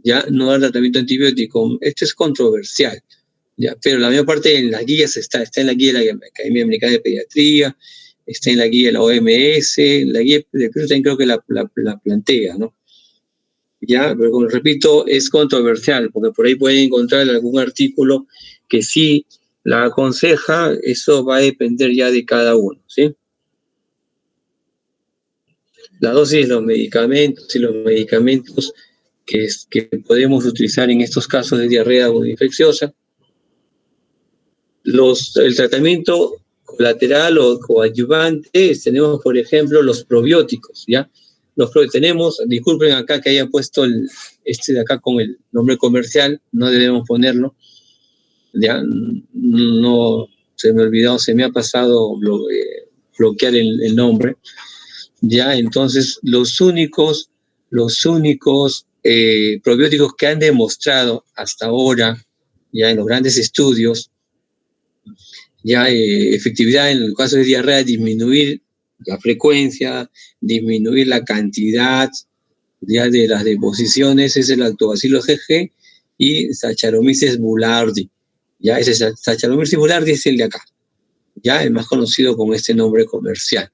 ya, no dar tratamiento antibiótico. Esto es controversial, ya, pero la mayor parte en las guías está en la guía de la Academia Americana de Pediatría, está en la guía de la OMS, la guía de Perú también creo que la plantea, ¿no? Ya, pero como repito, es controversial, porque por ahí pueden encontrar algún artículo que sí la aconseja. Eso va a depender ya de cada uno, ¿sí? La dosis de los medicamentos que podemos utilizar en estos casos de diarrea aguda infecciosa. El tratamiento colateral o coadyuvante, tenemos por ejemplo los probióticos, ¿ya? Tenemos, disculpen acá que haya puesto de acá con el nombre comercial, no debemos ponerlo, ya, no, se me olvidó, se me ha pasado bloquear el nombre, ya. Entonces los únicos probióticos que han demostrado hasta ahora, ya en los grandes estudios, ya efectividad en el caso de diarrea, disminuir la frecuencia, disminuir la cantidad ya de las deposiciones, es el Lactobacillus GG y Saccharomyces boulardii. Ya, ese Saccharomyces boulardii es el de acá, ya, el más conocido con este nombre comercial.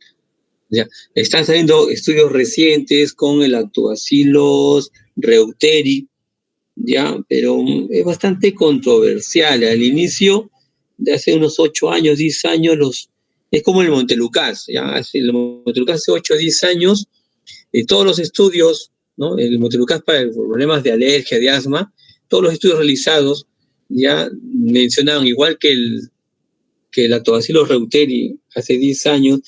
Ya, están saliendo estudios recientes con el Lactobacillus reuteri, ya, pero es bastante controversial. Al inicio, de hace unos 8 años, 10 años, es como el Montelukast, ya, el Montelukast hace 8 o 10 años, todos los estudios, ¿no? El Montelukast para problemas de alergia, de asma, todos los estudios realizados ya mencionaban, igual que el Lactobacillus reuteri hace 10 años,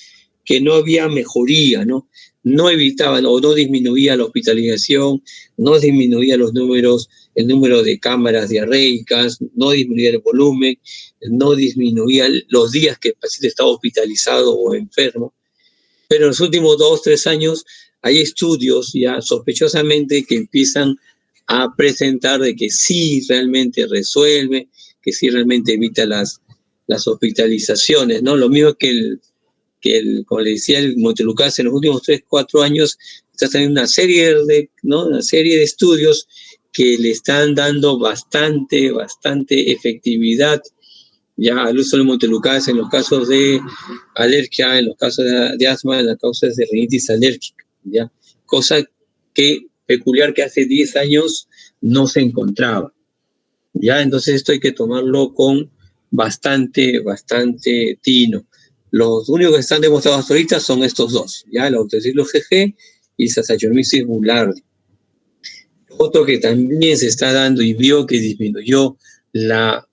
que no había mejoría, ¿no? No evitaban o no disminuía la hospitalización, no disminuía el número de cámaras diarreicas, no disminuía el volumen, no disminuía los días que el paciente estaba hospitalizado o enfermo. Pero en los últimos 2, 3 años hay estudios ya sospechosamente que empiezan a presentar de que sí realmente resuelve, que sí realmente evita las hospitalizaciones, ¿no? Lo mismo que como le decía, el Montelukast en los últimos 3, 4 años está teniendo una serie de estudios que le están dando bastante efectividad ya al uso del Montelukast en los casos de alergia, en los casos de asma, en las causas de rinitis alérgica, ya, cosa que peculiar que hace 10 años no se encontraba. Ya, entonces esto hay que tomarlo con bastante tino. Los únicos que están demostrados hasta ahorita son estos dos, ya, el autociclo GG y Saccharomyces boulardii. Otro que también se está dando y vio que disminuye la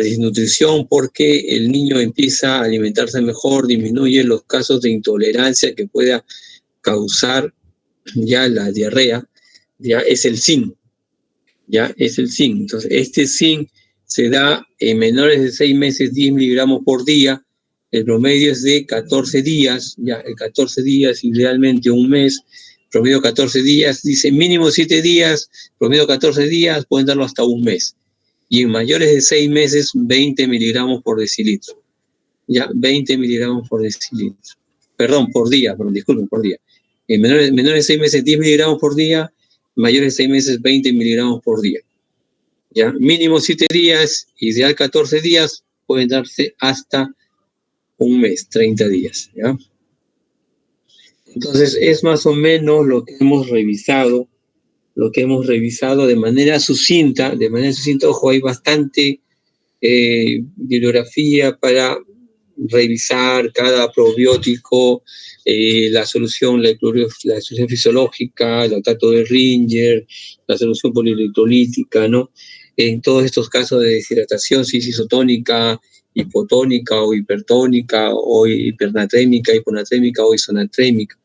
desnutrición porque el niño empieza a alimentarse mejor, disminuye los casos de intolerancia que pueda causar ya la diarrea, ya es el zinc, ya es el zinc. Entonces, este zinc se da en menores de 6 meses, 10 miligramos por día, el promedio es de 14 días, ya, el 14 días, idealmente un mes, promedio 14 días, dice mínimo 7 días, promedio 14 días, pueden darlo hasta un mes. Y en mayores de 6 meses, 20 miligramos por decilitro. Ya, 20 miligramos por decilitro. Perdón, por día, disculpen, por día. En menores de 6 meses, 10 miligramos por día, mayores de 6 meses, 20 miligramos por día. Ya, mínimo 7 días, ideal 14 días, pueden darse hasta un mes, 30 días, ¿ya? Entonces, es más o menos lo que hemos revisado de manera sucinta, ojo, hay bastante bibliografía para revisar cada probiótico, la solución fisiológica, el lactato de Ringer, la solución polielectrolítica, ¿no? En todos estos casos de deshidratación, si es isotónica, hipotónica o hipertónica, o hipernatrémica, hiponatrémica o isonatrémica,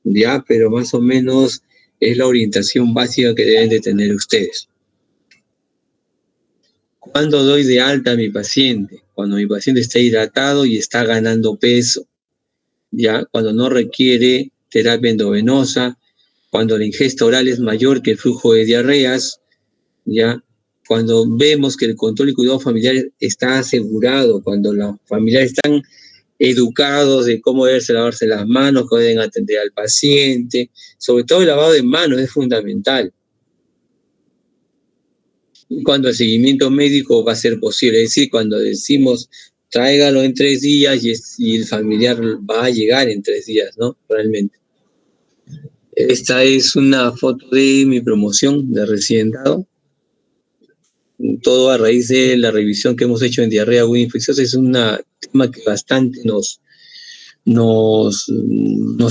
¿ya? Pero más o menos es la orientación básica que deben de tener ustedes. ¿Cuándo doy de alta a mi paciente? Cuando mi paciente está hidratado y está ganando peso, ¿ya? Cuando no requiere terapia endovenosa, cuando la ingesta oral es mayor que el flujo de diarreas, ¿ya? Cuando vemos que el control y cuidado familiar está asegurado, cuando los familiares están educados de cómo deben lavarse las manos, cómo deben atender al paciente, sobre todo el lavado de manos es fundamental. Cuando el seguimiento médico va a ser posible, es decir, cuando decimos tráigalo en 3 días y el familiar va a llegar en 3 días, ¿no? Realmente. Esta es una foto de mi promoción de recién dado. Todo a raíz de la revisión que hemos hecho en diarrea aguda infecciosa. Es un tema que bastante nos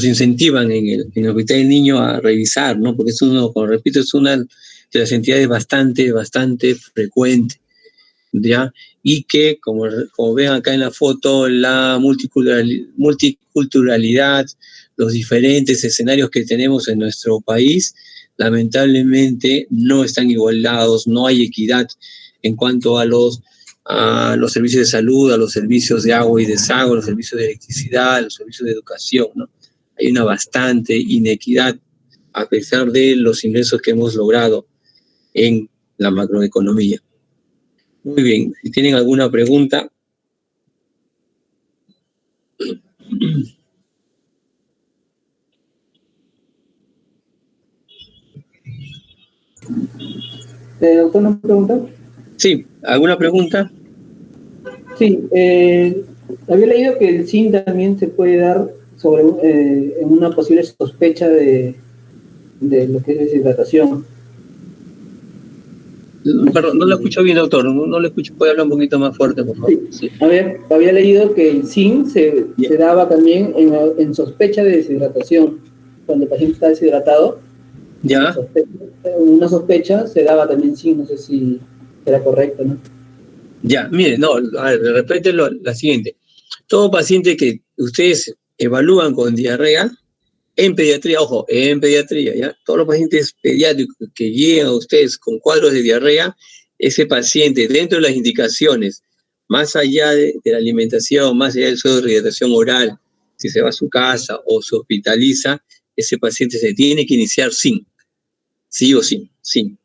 incentivan en el Hospital del Niño a revisar, ¿no? Porque es como repito, es una de las entidades bastante frecuente, ¿ya? Y que, como ven acá en la foto, la multiculturalidad, los diferentes escenarios que tenemos en nuestro país, lamentablemente no están igualados, no hay equidad en cuanto a los servicios de salud, a los servicios de agua y desagüe, a los servicios de electricidad, a los servicios de educación, ¿no? Hay una bastante inequidad a pesar de los ingresos que hemos logrado en la macroeconomía. Muy bien, si tienen alguna pregunta. Doctor, ¿una pregunta? Sí, ¿alguna pregunta? Sí, había leído que el zinc también se puede dar en una posible sospecha de lo que es deshidratación. Perdón, no lo escucho bien, doctor, no lo escucho, puede hablar un poquito más fuerte, por favor. Sí. A ver, había leído que el zinc se daba también en sospecha de deshidratación. Cuando el paciente está deshidratado, ¿Ya? Una sospecha se daba también zinc, no sé si era correcto, ¿no? Ya, miren, no, a ver, repite la siguiente. Todo paciente que ustedes evalúan con diarrea, en pediatría, ojo, en pediatría, ¿ya? Todos los pacientes pediátricos que llegan a ustedes con cuadros de diarrea, ese paciente, dentro de las indicaciones, más allá de la alimentación, más allá del suelo de rehidratación oral, si se va a su casa o se hospitaliza, ese paciente se tiene que iniciar zinc, sí o sí, zinc.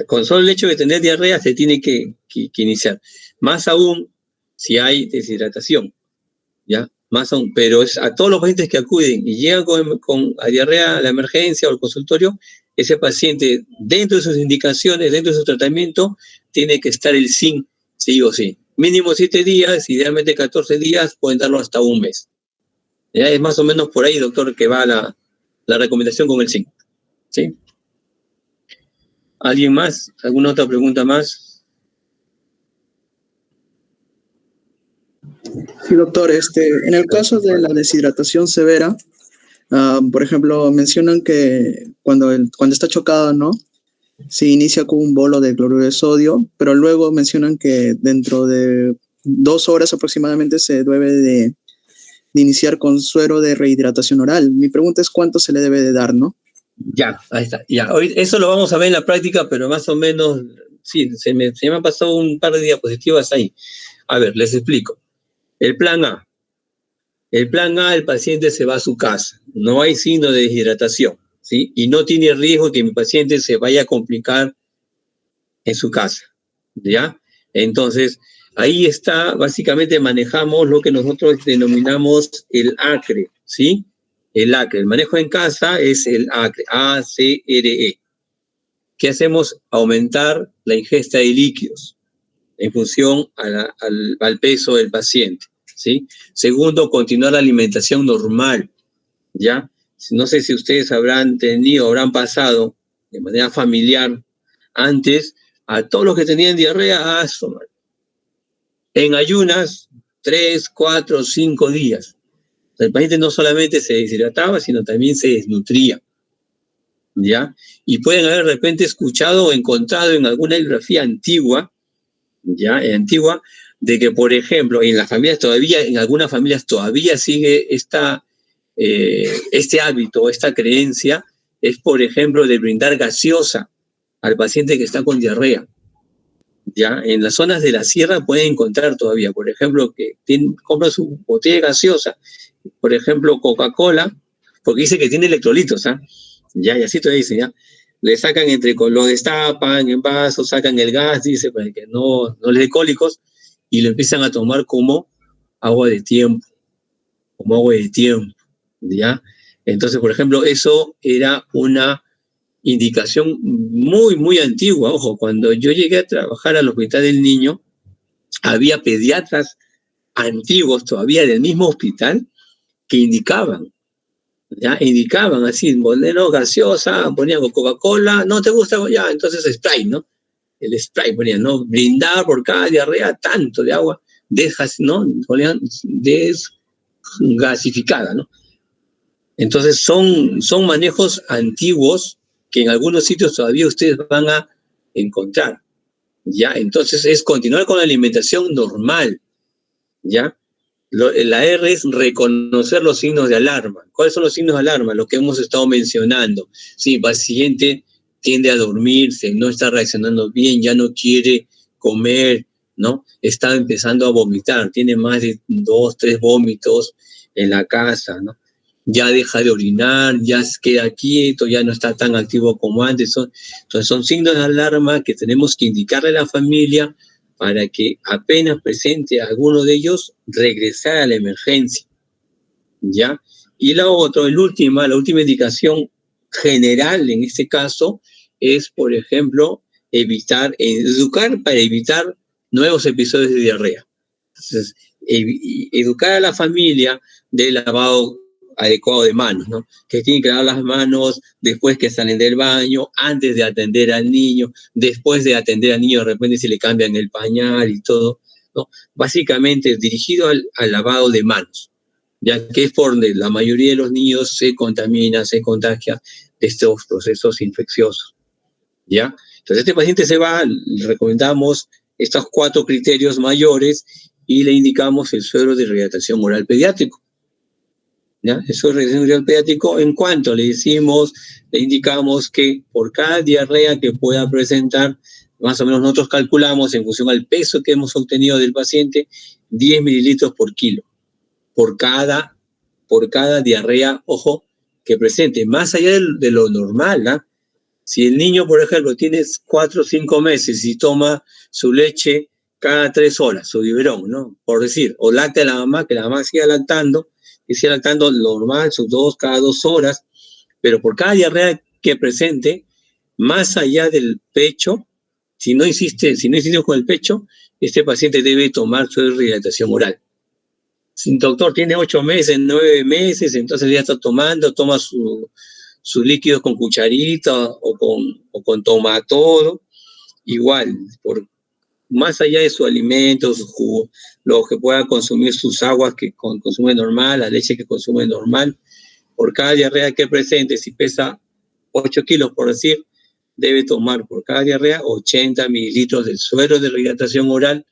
Con solo el hecho de tener diarrea se tiene que iniciar. Más aún si hay deshidratación, ¿ya? Más aún, pero es a todos los pacientes que acuden y llegan con diarrea a la emergencia o al consultorio, ese paciente, dentro de sus indicaciones, dentro de su tratamiento, tiene que estar el zinc, sí o sí. Mínimo 7 días, idealmente 14 días, pueden darlo hasta un mes. ¿Ya? Es más o menos por ahí, doctor, que va la recomendación con el zinc. ¿Sí? ¿Alguien más? ¿Alguna otra pregunta más? Sí, doctor, en el caso de la deshidratación severa, por ejemplo, mencionan que cuando está chocado, ¿no? Se inicia con un bolo de cloruro de sodio, pero luego mencionan que dentro de 2 horas aproximadamente se debe de iniciar con suero de rehidratación oral. Mi pregunta es cuánto se le debe de dar, ¿no? Ya, ahí está. Ya, eso lo vamos a ver en la práctica, pero más o menos, sí, se me han pasado un par de diapositivas ahí. A ver, les explico. El plan A. El plan A, el paciente se va a su casa. No hay signo de deshidratación, ¿sí? Y no tiene riesgo que mi paciente se vaya a complicar en su casa, ¿ya? Entonces, ahí está, básicamente manejamos lo que nosotros denominamos el ACRE, ¿sí? El ACRE, el manejo en casa es el ACRE, A-C-R-E. ¿Qué hacemos? Aumentar la ingesta de líquidos en función al peso del paciente, ¿sí? Segundo, continuar la alimentación normal, ¿ya? No sé si ustedes habrán tenido, habrán pasado de manera familiar antes a todos los que tenían diarrea, en ayunas, 3, 4, 5 días. El paciente no solamente se deshidrataba, sino también se desnutría, ¿ya? Y pueden haber de repente escuchado o encontrado en alguna bibliografía antigua, ¿ya? Antigua, de que, por ejemplo, en algunas familias todavía sigue este hábito, esta creencia, es, por ejemplo, de brindar gaseosa al paciente que está con diarrea. Ya, en las zonas de la sierra pueden encontrar todavía, por ejemplo, que compra su botella gaseosa, por ejemplo, Coca-Cola, porque dice que tiene electrolitos, ¿ah? Ya, y así te dicen, ya. Le sacan lo destapan en vasos, sacan el gas, dice, para que no les dé cólicos, y lo empiezan a tomar como agua de tiempo, ¿ya? Entonces, por ejemplo, eso era una indicación muy, muy antigua. Ojo, cuando yo llegué a trabajar al Hospital del Niño, había pediatras antiguos todavía del mismo hospital que indicaban, ¿ya? Indicaban así, bueno, gaseosa, ponían Coca-Cola, ¿no te gusta? Ya, entonces Sprite, ¿no? El Sprite ponían, ¿no? Brindar por cada diarrea tanto de agua, ¿no? Ponían desgasificada, ¿no? Entonces son manejos antiguos que en algunos sitios todavía ustedes van a encontrar, ¿ya? Entonces es continuar con la alimentación normal, ¿ya? La R es reconocer los signos de alarma. ¿Cuáles son los signos de alarma? Lo que hemos estado mencionando. Si el paciente tiende a dormirse, no está reaccionando bien, ya no quiere comer, ¿no? Está empezando a vomitar, tiene más de 2, 3 vómitos en la casa, ¿no? Ya deja de orinar, ya se queda quieto, ya no está tan activo como antes. Entonces son signos de alarma que tenemos que indicarle a la familia para que apenas presente alguno de ellos, regresar a la emergencia, ¿ya? Y la última indicación general en este caso es, por ejemplo, educar para evitar nuevos episodios de diarrea. Entonces, educar a la familia del lavado adecuado de manos, ¿no? Que tienen que lavar las manos después que salen del baño, antes de atender al niño, después de atender al niño, de repente se le cambian el pañal y todo, ¿no? Básicamente dirigido al lavado de manos, ya que es por donde la mayoría de los niños se contamina, se contagia de estos procesos infecciosos, ¿ya? Entonces este paciente se va, le recomendamos estos 4 criterios mayores y le indicamos el suero de rehidratación oral pediátrico, ¿ya? El suero de rehidratación oral pediátrico, en cuanto le indicamos que por cada diarrea que pueda presentar, más o menos nosotros calculamos en función al peso que hemos obtenido del paciente, 10 mililitros por kilo, por cada diarrea, ojo, que presente, más allá de lo normal, ¿no? Si el niño, por ejemplo, tiene 4 o 5 meses y toma su leche cada 3 horas, su biberón, ¿no? Por decir, o lacta a la mamá, que la mamá siga lactando, y siga lactando normal, cada 2 horas, pero por cada diarrea que presente, más allá del pecho, si no insiste con el pecho, este paciente debe tomar su rehidratación oral, Si el doctor tiene 8 meses, 9 meses, entonces ya está toma sus líquidos con cucharita o con tomatodo, igual, más allá de su alimento, su jugo, lo que pueda consumir, sus aguas que consume normal, la leche que consume normal, por cada diarrea que presente, si pesa 8 kilos, por decir, debe tomar por cada diarrea 80 mililitros del suero de rehidratación oral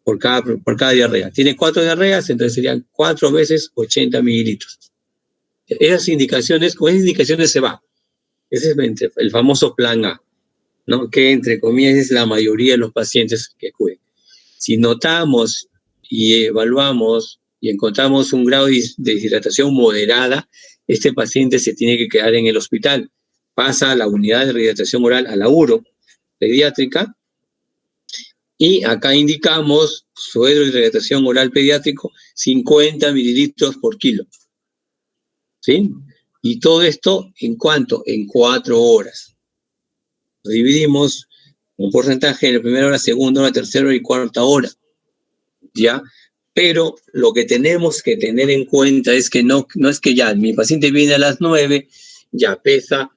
por cada diarrea. Tiene 4 diarreas, entonces serían 4 veces 80 mililitros. Con esas indicaciones se va. Ese es el famoso plan A, ¿no? Que entre comillas es la mayoría de los pacientes que acuden. Si notamos y evaluamos y encontramos un grado de deshidratación moderada, este paciente se tiene que quedar en el hospital. Pasa a la unidad de rehidratación oral, a la URO pediátrica, y acá indicamos suero de rehidratación oral pediátrico, 50 mililitros por kilo. ¿Sí? Y todo esto, ¿en cuánto? En 4 horas. Lo dividimos un porcentaje en la primera hora, segunda hora, tercera hora y cuarta hora. ¿Ya? Pero lo que tenemos que tener en cuenta es que no es que ya mi paciente viene a las 9, ya pesa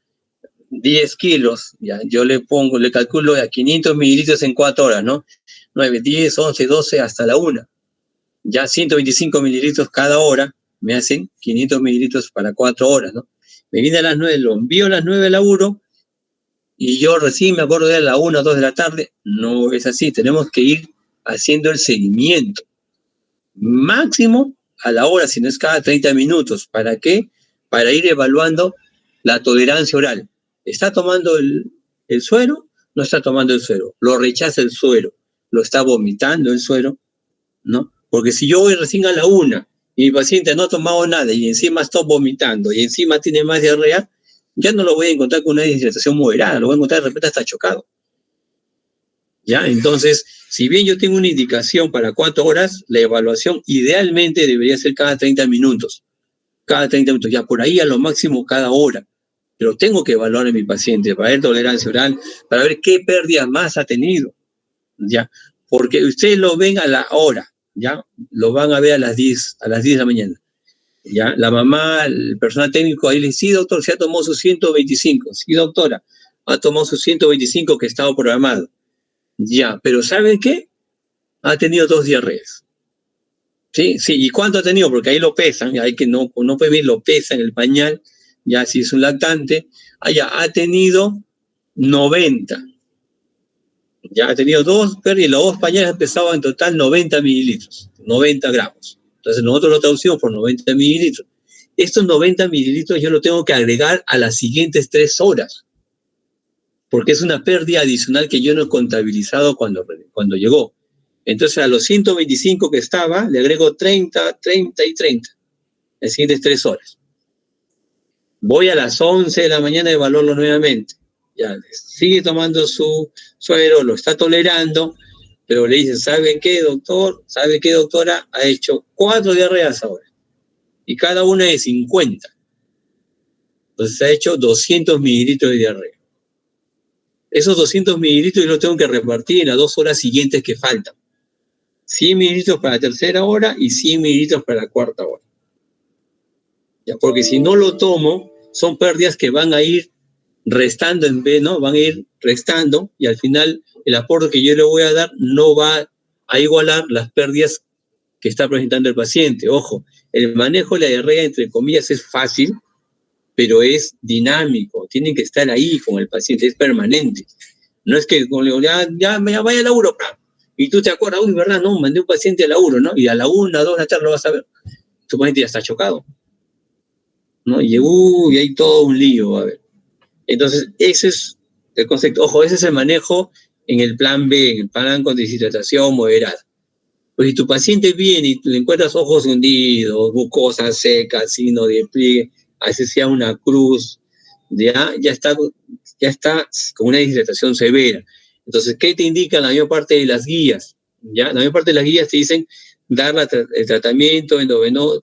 10 kilos, ya yo le calculo a 500 mililitros en 4 horas, ¿no? 9, 10, 11, 12, hasta la 1. Ya 125 mililitros cada hora, me hacen 500 mililitros para 4 horas, ¿no? Me viene a las 9, lo envío a las 9 al laburo, y yo recién me acuerdo de la 1 o 2 de la tarde. No es así, tenemos que ir haciendo el seguimiento. Máximo a la hora, si no es cada 30 minutos. ¿Para qué? Para ir evaluando la tolerancia oral. ¿Está tomando el suero? No está tomando el suero. Lo rechaza el suero. Lo está vomitando el suero, ¿no? Porque si yo voy recién a la 1 y mi paciente no ha tomado nada y encima está vomitando y encima tiene más diarrea, ya no lo voy a encontrar con una deshidratación moderada, lo voy a encontrar de repente hasta chocado. ¿Ya? Entonces, si bien yo tengo una indicación para 4 horas, la evaluación idealmente debería ser cada 30 minutos. Cada 30 minutos, ya por ahí a lo máximo cada hora. Pero tengo que evaluar a mi paciente para ver tolerancia oral, para ver qué pérdidas más ha tenido. ¿Ya? Porque ustedes lo ven a la hora, ¿ya? Lo van a ver a las 10 de la mañana. ¿Ya? La mamá, el personal técnico ahí le dice, sí, doctor, se ha tomado sus 125. Sí, doctora, ha tomado sus 125 que estaba programado. Ya, pero ¿saben qué? Ha tenido 2 diarreas. Sí, ¿y cuánto ha tenido? Porque ahí lo pesan, hay que no puede ver, lo pesan el pañal, ya si es un lactante. Ha tenido 90. Ya ha tenido 2 pérdidas, los 2 pañales han pesado en total 90 mililitros, 90 gramos. Entonces nosotros lo traducimos por 90 mililitros. Estos 90 mililitros yo lo tengo que agregar a las siguientes 3 horas, porque es una pérdida adicional que yo no he contabilizado cuando llegó. Entonces a los 125 que estaba, le agrego 30, 30 y 30, las siguientes 3 horas. Voy a las 11 de la mañana a evaluarlo nuevamente. Ya sigue tomando su suero, lo está tolerando, pero le dicen, ¿sabe qué, doctor? ¿Sabe qué, doctora? Ha hecho 4 diarreas ahora, y cada una de 50. Entonces ha hecho 200 mililitros de diarrea. Esos 200 mililitros yo los tengo que repartir en las 2 horas siguientes que faltan. 100 mililitros para la tercera hora y 100 mililitros para la cuarta hora. Ya, porque si no lo tomo, son pérdidas que van a ir restando en vez, ¿no? Van a ir restando y al final el aporte que yo le voy a dar no va a igualar las pérdidas que está presentando el paciente. Ojo, el manejo de la diarrea, entre comillas, es fácil, pero es dinámico. Tienen que estar ahí con el paciente, es permanente. No es que ya vaya al laburo, y tú te acuerdas, uy, ¿verdad? No, mandé un paciente al laburo, ¿no? Y a la 1, 2 de la tarde lo vas a ver. Tu paciente ya está chocado, ¿no? Y hay todo un lío, a ver. Entonces, ese es el concepto. Ojo, ese es el manejo en el plan B, en el plan con deshidratación moderada. Pues si tu paciente viene y le encuentras ojos hundidos, mucosa seca, signo de pliegue, así sea una cruz, ya está con una deshidratación severa. Entonces, ¿qué te indican la mayor parte de las guías? ¿Ya? La mayor parte de las guías te dicen dar el tratamiento endovenoso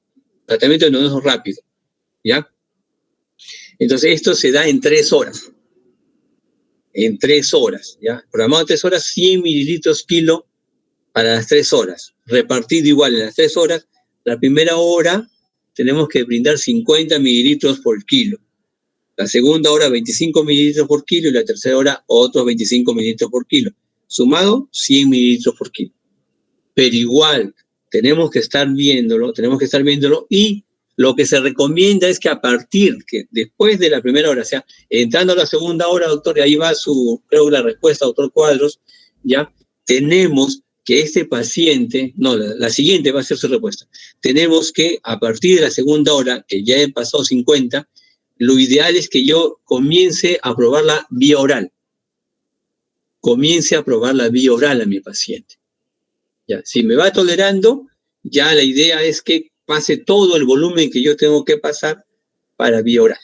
rápido, ¿ya? Entonces, esto se da en 3 horas. En 3 horas, ¿ya? Programado en 3 horas, 100 mililitros kilo para las 3 horas, repartido igual en las 3 horas. La primera hora tenemos que brindar 50 mililitros por kilo. La segunda hora 25 mililitros por kilo y la tercera hora otros 25 mililitros por kilo. Sumado 100 mililitros por kilo. Pero igual tenemos que estar viéndolo y lo que se recomienda es que a partir, que después de la primera hora, o sea, entrando a la segunda hora, doctor, y ahí va creo que la respuesta, doctor Cuadros, ya, tenemos que este paciente, no, la siguiente va a ser su respuesta. Tenemos que, a partir de la segunda hora, que ya he pasado 50, lo ideal es que yo comience a probar la vía oral. Comience a probar la vía oral a mi paciente. Ya, si me va tolerando, ya la idea es que pase todo el volumen que yo tengo que pasar para vía oral.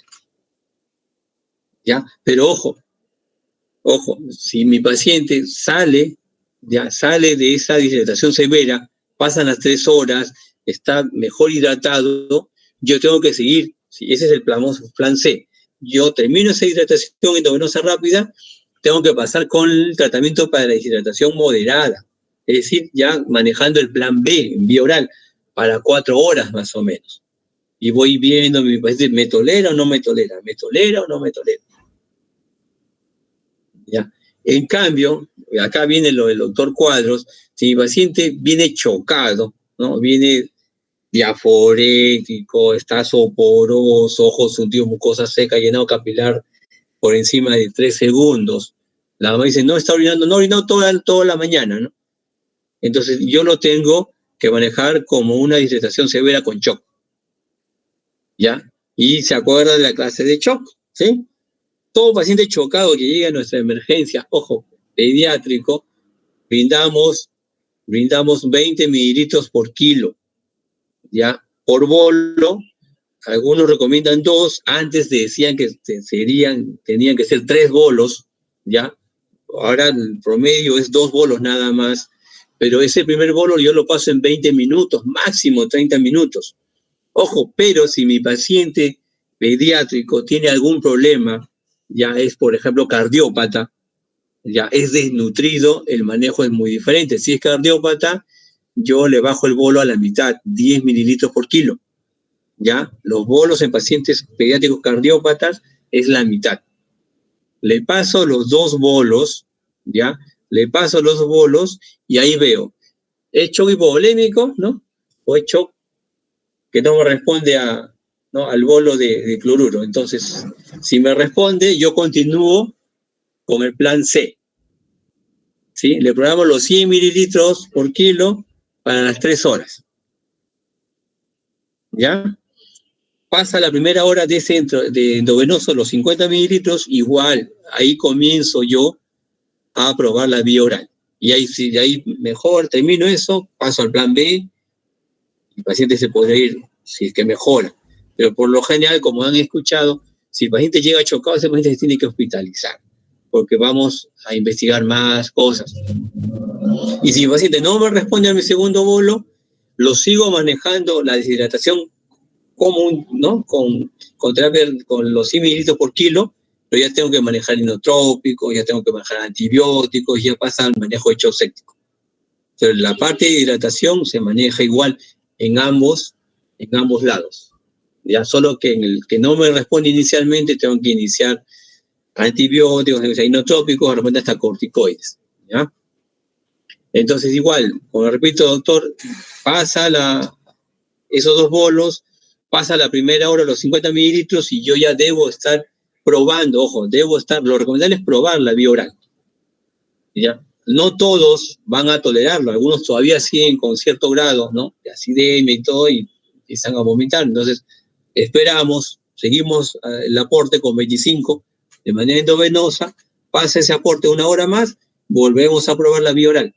¿Ya? Pero ojo, si mi paciente sale de esa deshidratación severa, pasan las 3 horas, está mejor hidratado, yo tengo que seguir, ese es el plan C. Yo termino esa hidratación endovenosa rápida, tengo que pasar con el tratamiento para la deshidratación moderada, es decir, ya manejando el plan B en vía oral, para 4 horas más o menos. Y voy viendo, mi paciente, ¿me tolera o no me tolera? ¿Me tolera o no me tolera? ¿Ya? En cambio, acá viene lo del doctor Cuadros, si mi paciente viene chocado, ¿no? Viene diaforético, está soporoso, ojos hundidos, mucosa seca, llenado capilar por encima de 3 segundos. La mamá dice, no está orinando, no orinó toda la mañana, ¿no? Entonces yo lo tengo que manejar como una deshidratación severa con shock, ¿ya? Y se acuerda de la clase de shock, ¿sí? Todo paciente chocado que llegue a nuestra emergencia, ojo, pediátrico, brindamos 20 mililitros por kilo, ¿ya? Por bolo, algunos recomiendan 2, antes decían que tenían que ser 3 bolos, ¿ya? Ahora el promedio es 2 bolos nada más, pero ese primer bolo yo lo paso en 20 minutos, máximo 30 minutos. Ojo, pero si mi paciente pediátrico tiene algún problema, ya es, por ejemplo, cardiópata, ya es desnutrido, el manejo es muy diferente. Si es cardiópata, yo le bajo el bolo a la mitad, 10 mililitros por kilo. ¿Ya? Los bolos en pacientes pediátricos cardiópatas es la mitad. Le paso los 2 bolos, ¿ya? Le paso los 2 bolos y ahí veo, ¿es shock hipovolémico, no? O es shock que no me responde al bolo de cloruro. Entonces, si me responde, yo continúo con el plan C. ¿Sí? Le programo los 100 mililitros por kilo para las 3 horas. ¿Ya? Pasa la primera hora de endovenoso, los 50 mililitros, igual, ahí comienzo yo a probar la vía oral. Y ahí, si de ahí mejor termino eso, paso al plan B, el paciente se podrá ir si es que mejora. Pero por lo general, como han escuchado, si el paciente llega chocado, ese paciente se tiene que hospitalizar, porque vamos a investigar más cosas. Y si el paciente no me responde a mi segundo bolo, lo sigo manejando la deshidratación común, ¿no? Con terapia con los 100 mililitros por kilo, pero ya tengo que manejar inotrópicos, ya tengo que manejar antibióticos, ya pasa al manejo de shock séptico. Pero la parte de hidratación se maneja igual en ambos lados. Ya solo que en el que no me responde inicialmente, tengo que iniciar antibióticos, inotrópicos, de repente hasta corticoides, ¿ya? Entonces igual, como repito, doctor, pasa esos 2 bolos, pasa la primera hora los 50 mililitros y yo ya debo estar probando, ojo, lo recomendable es probar la vía oral, ¿ya? No todos van a tolerarlo, algunos todavía siguen con cierto grado, ¿no? De acidemia y todo, y empiezan a vomitar. Entonces, esperamos, seguimos el aporte con 25 de manera endovenosa, pasa ese aporte 1 hora más, volvemos a probar la vía oral,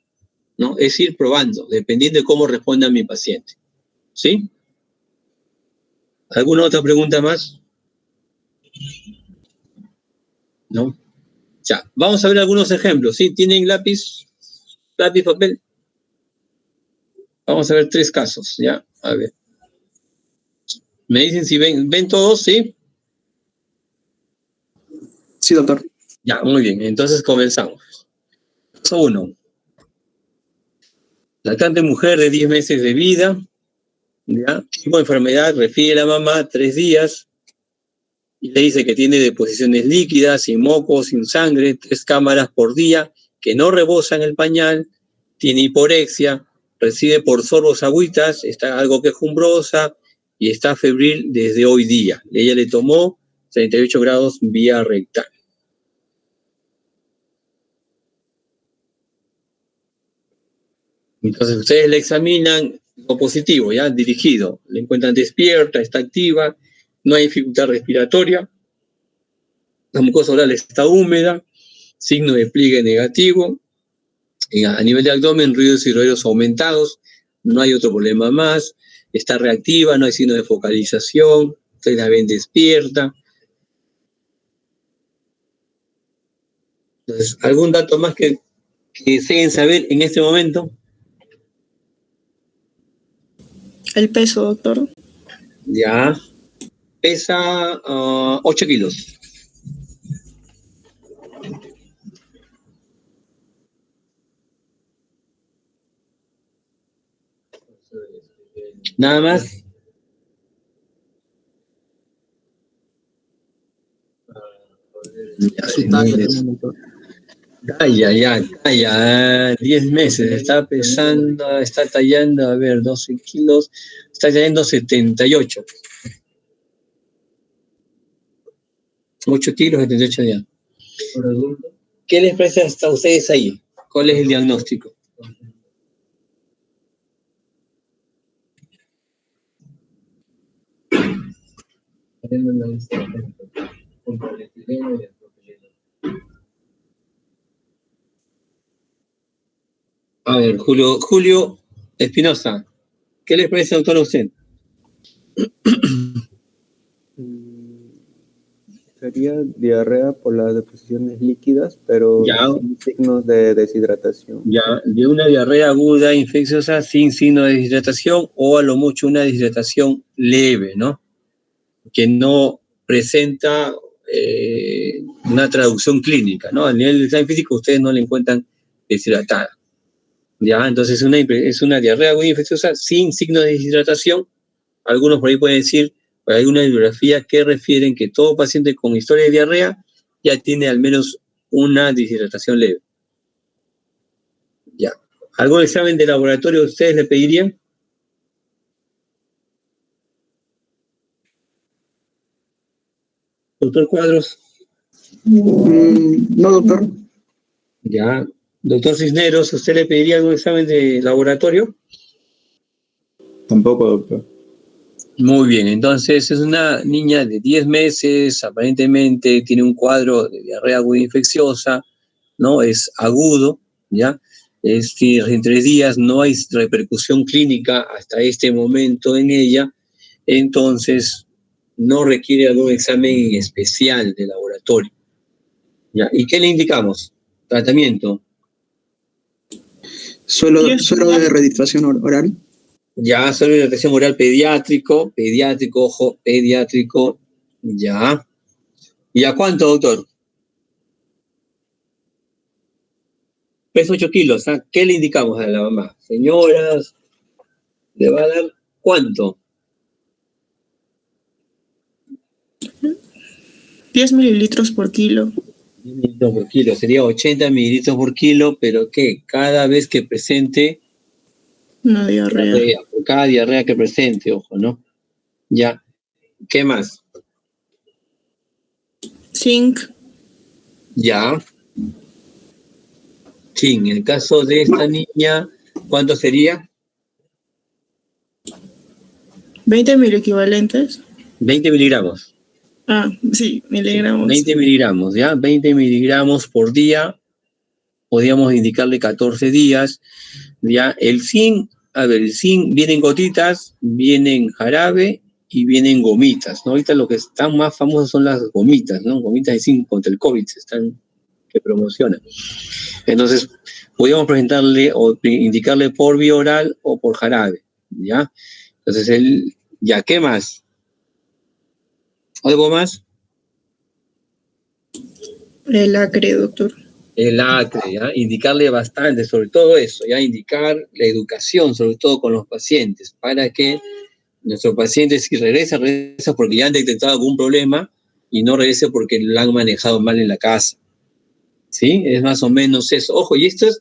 ¿no? Es ir probando, dependiendo de cómo responda mi paciente, ¿sí? ¿Alguna otra pregunta más? ¿No? Ya, vamos a ver algunos ejemplos, ¿sí? ¿Tienen lápiz, papel? Vamos a ver 3 casos, ¿ya? A ver. Me dicen si ven todos, ¿sí? Sí, doctor. Ya, muy bien, entonces comenzamos. Caso 1. Lactante mujer de 10 meses de vida, ¿ya? Tipo de enfermedad, refiere a la mamá 3 días, y le dice que tiene deposiciones líquidas, sin moco, sin sangre, 3 cámaras por día, que no rebosan el pañal, tiene hiporexia, recibe por sorbos agüitas, está algo quejumbrosa y está febril desde hoy día. Ella le tomó 38 grados vía rectal. Entonces ustedes le examinan lo positivo, ya dirigido. Le encuentran despierta, está activa, no hay dificultad respiratoria, la mucosa oral está húmeda, signo de pliegue negativo, a nivel de abdomen, ruidos y ruidos aumentados, no hay otro problema más, está reactiva, no hay signo de focalización, ustedes la ven despierta. Entonces, ¿algún dato más que deseen saber en este momento? El peso, doctor. Ya, pesa 8 kilos. Nada más. Su talla también, doctor. Talla, 10 meses, está pesando, está tallando, a ver, 12 kilos, está tallando 78. 8 kilos, 78 días. ¿Qué les parece hasta ustedes ahí? ¿Cuál es el diagnóstico? A ver, Julio Espinosa, ¿qué les parece, doctor, a usted? Sería diarrea por las deposiciones líquidas, pero Ya. sin signos de deshidratación. Ya, de una diarrea aguda infecciosa sin signo de deshidratación o a lo mucho una deshidratación leve, ¿no? Que no presenta una traducción clínica, ¿no? A nivel del examen físico ustedes no le encuentran deshidratada. Ya, entonces es una diarrea aguda infecciosa sin signo de deshidratación. Algunos por ahí pueden decir, hay una bibliografía que refieren que todo paciente con historia de diarrea ya tiene al menos una deshidratación leve. Ya. ¿Algún examen de laboratorio ustedes le pedirían? Doctor Cuadros. No, doctor. Ya. Doctor Cisneros, ¿usted le pediría algún examen de laboratorio? Tampoco, doctor. Muy bien, entonces es una niña de 10 meses, aparentemente tiene un cuadro de diarrea aguda infecciosa, ¿no? Es agudo, ¿ya? En 3 días, no hay repercusión clínica hasta este momento en ella, entonces no requiere algún examen especial de laboratorio, ¿ya? ¿Y qué le indicamos? Tratamiento. Suelo de redistracción oral. Ya, solo hidratación oral pediátrico, ojo, pediátrico, ya. ¿Y a cuánto, doctor? Peso 8 kilos, ¿ah? ¿Qué le indicamos a la mamá? Señoras, ¿le va a dar cuánto? 10 mililitros por kilo. 10 mililitros por kilo, sería 80 mililitros por kilo, pero ¿qué? Cada vez que presente Una diarrea. cada diarrea que presente, ojo, ¿no? Ya. ¿Qué más? Zinc. Ya. Sí, en el caso de esta niña, ¿cuánto sería? 20 miliequivalentes. 20 miligramos. Ah, sí, miligramos. 20 miligramos, ¿ya? 20 miligramos por día. Podríamos indicarle 14 días, ¿ya? El zinc, a ver, el zinc viene en gotitas, viene en jarabe y viene en gomitas, ¿no? Ahorita lo que están más famosas son las gomitas, ¿no? Gomitas de zinc contra el COVID que promocionan. Entonces, podríamos presentarle o indicarle por vía oral o por jarabe, ¿ya? Entonces, ¿ya qué más? ¿Algo más? El acre, doctor. el acre, ¿ya? Indicarle bastante, sobre todo eso, ya indicar la educación, sobre todo con los pacientes, para que nuestro paciente, si regresa porque ya han detectado algún problema y no regrese porque lo han manejado mal en la casa. ¿Sí? Es más o menos eso. Ojo, y esto es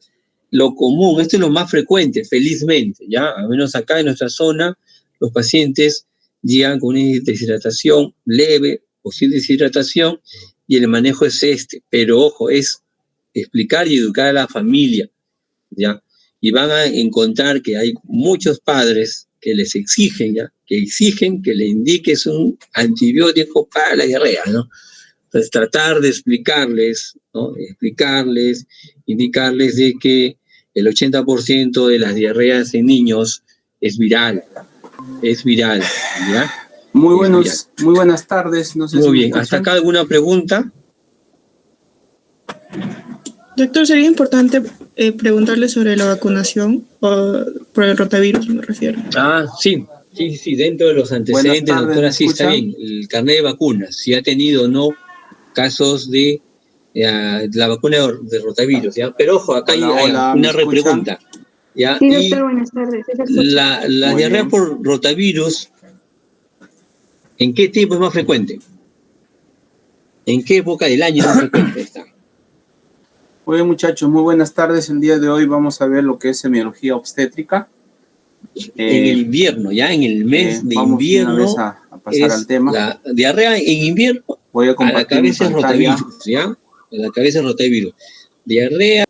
lo común, esto es lo más frecuente, felizmente, ¿ya? Al menos acá en nuestra zona, los pacientes llegan con una deshidratación leve o sin deshidratación y el manejo es este. Pero ojo, es explicar y educar a la familia, ¿ya? Y van a encontrar que hay muchos padres que les exigen, ¿ya? Que exigen que le indiques un antibiótico para la diarrea, ¿no? Entonces, tratar de explicarles, ¿no? Explicarles, indicarles de que el 80% de las diarreas en niños es viral, ¿ya? Muy buenas tardes. No sé Muy si bien, ¿hasta acá alguna pregunta? Doctor, sería importante preguntarle sobre la vacunación, o por el rotavirus me refiero. Sí, dentro de los antecedentes, tardes, doctora, sí está ¿escuchan? bien. El carnet de vacunas, si ha tenido o no casos de la vacuna de rotavirus, ¿ya? Pero ojo, acá hay Hola, una ¿me escuchan? repregunta, ¿ya? Sí, Y doctor, buenas tardes. Sí, se escucha. la Muy diarrea bien. por rotavirus, ¿en qué tiempo es más frecuente? ¿En qué época del año es más frecuente está? Muy bien, muchachos, muy buenas tardes. El día de hoy vamos a ver lo que es semiología obstétrica. En el invierno, ya en el mes de Vamos invierno una vez a pasar al tema. la diarrea en invierno. Voy a A la compartir mi cabeza es pantalla. rotavirus, ¿ya? A la cabeza es rotavirus. Diarrea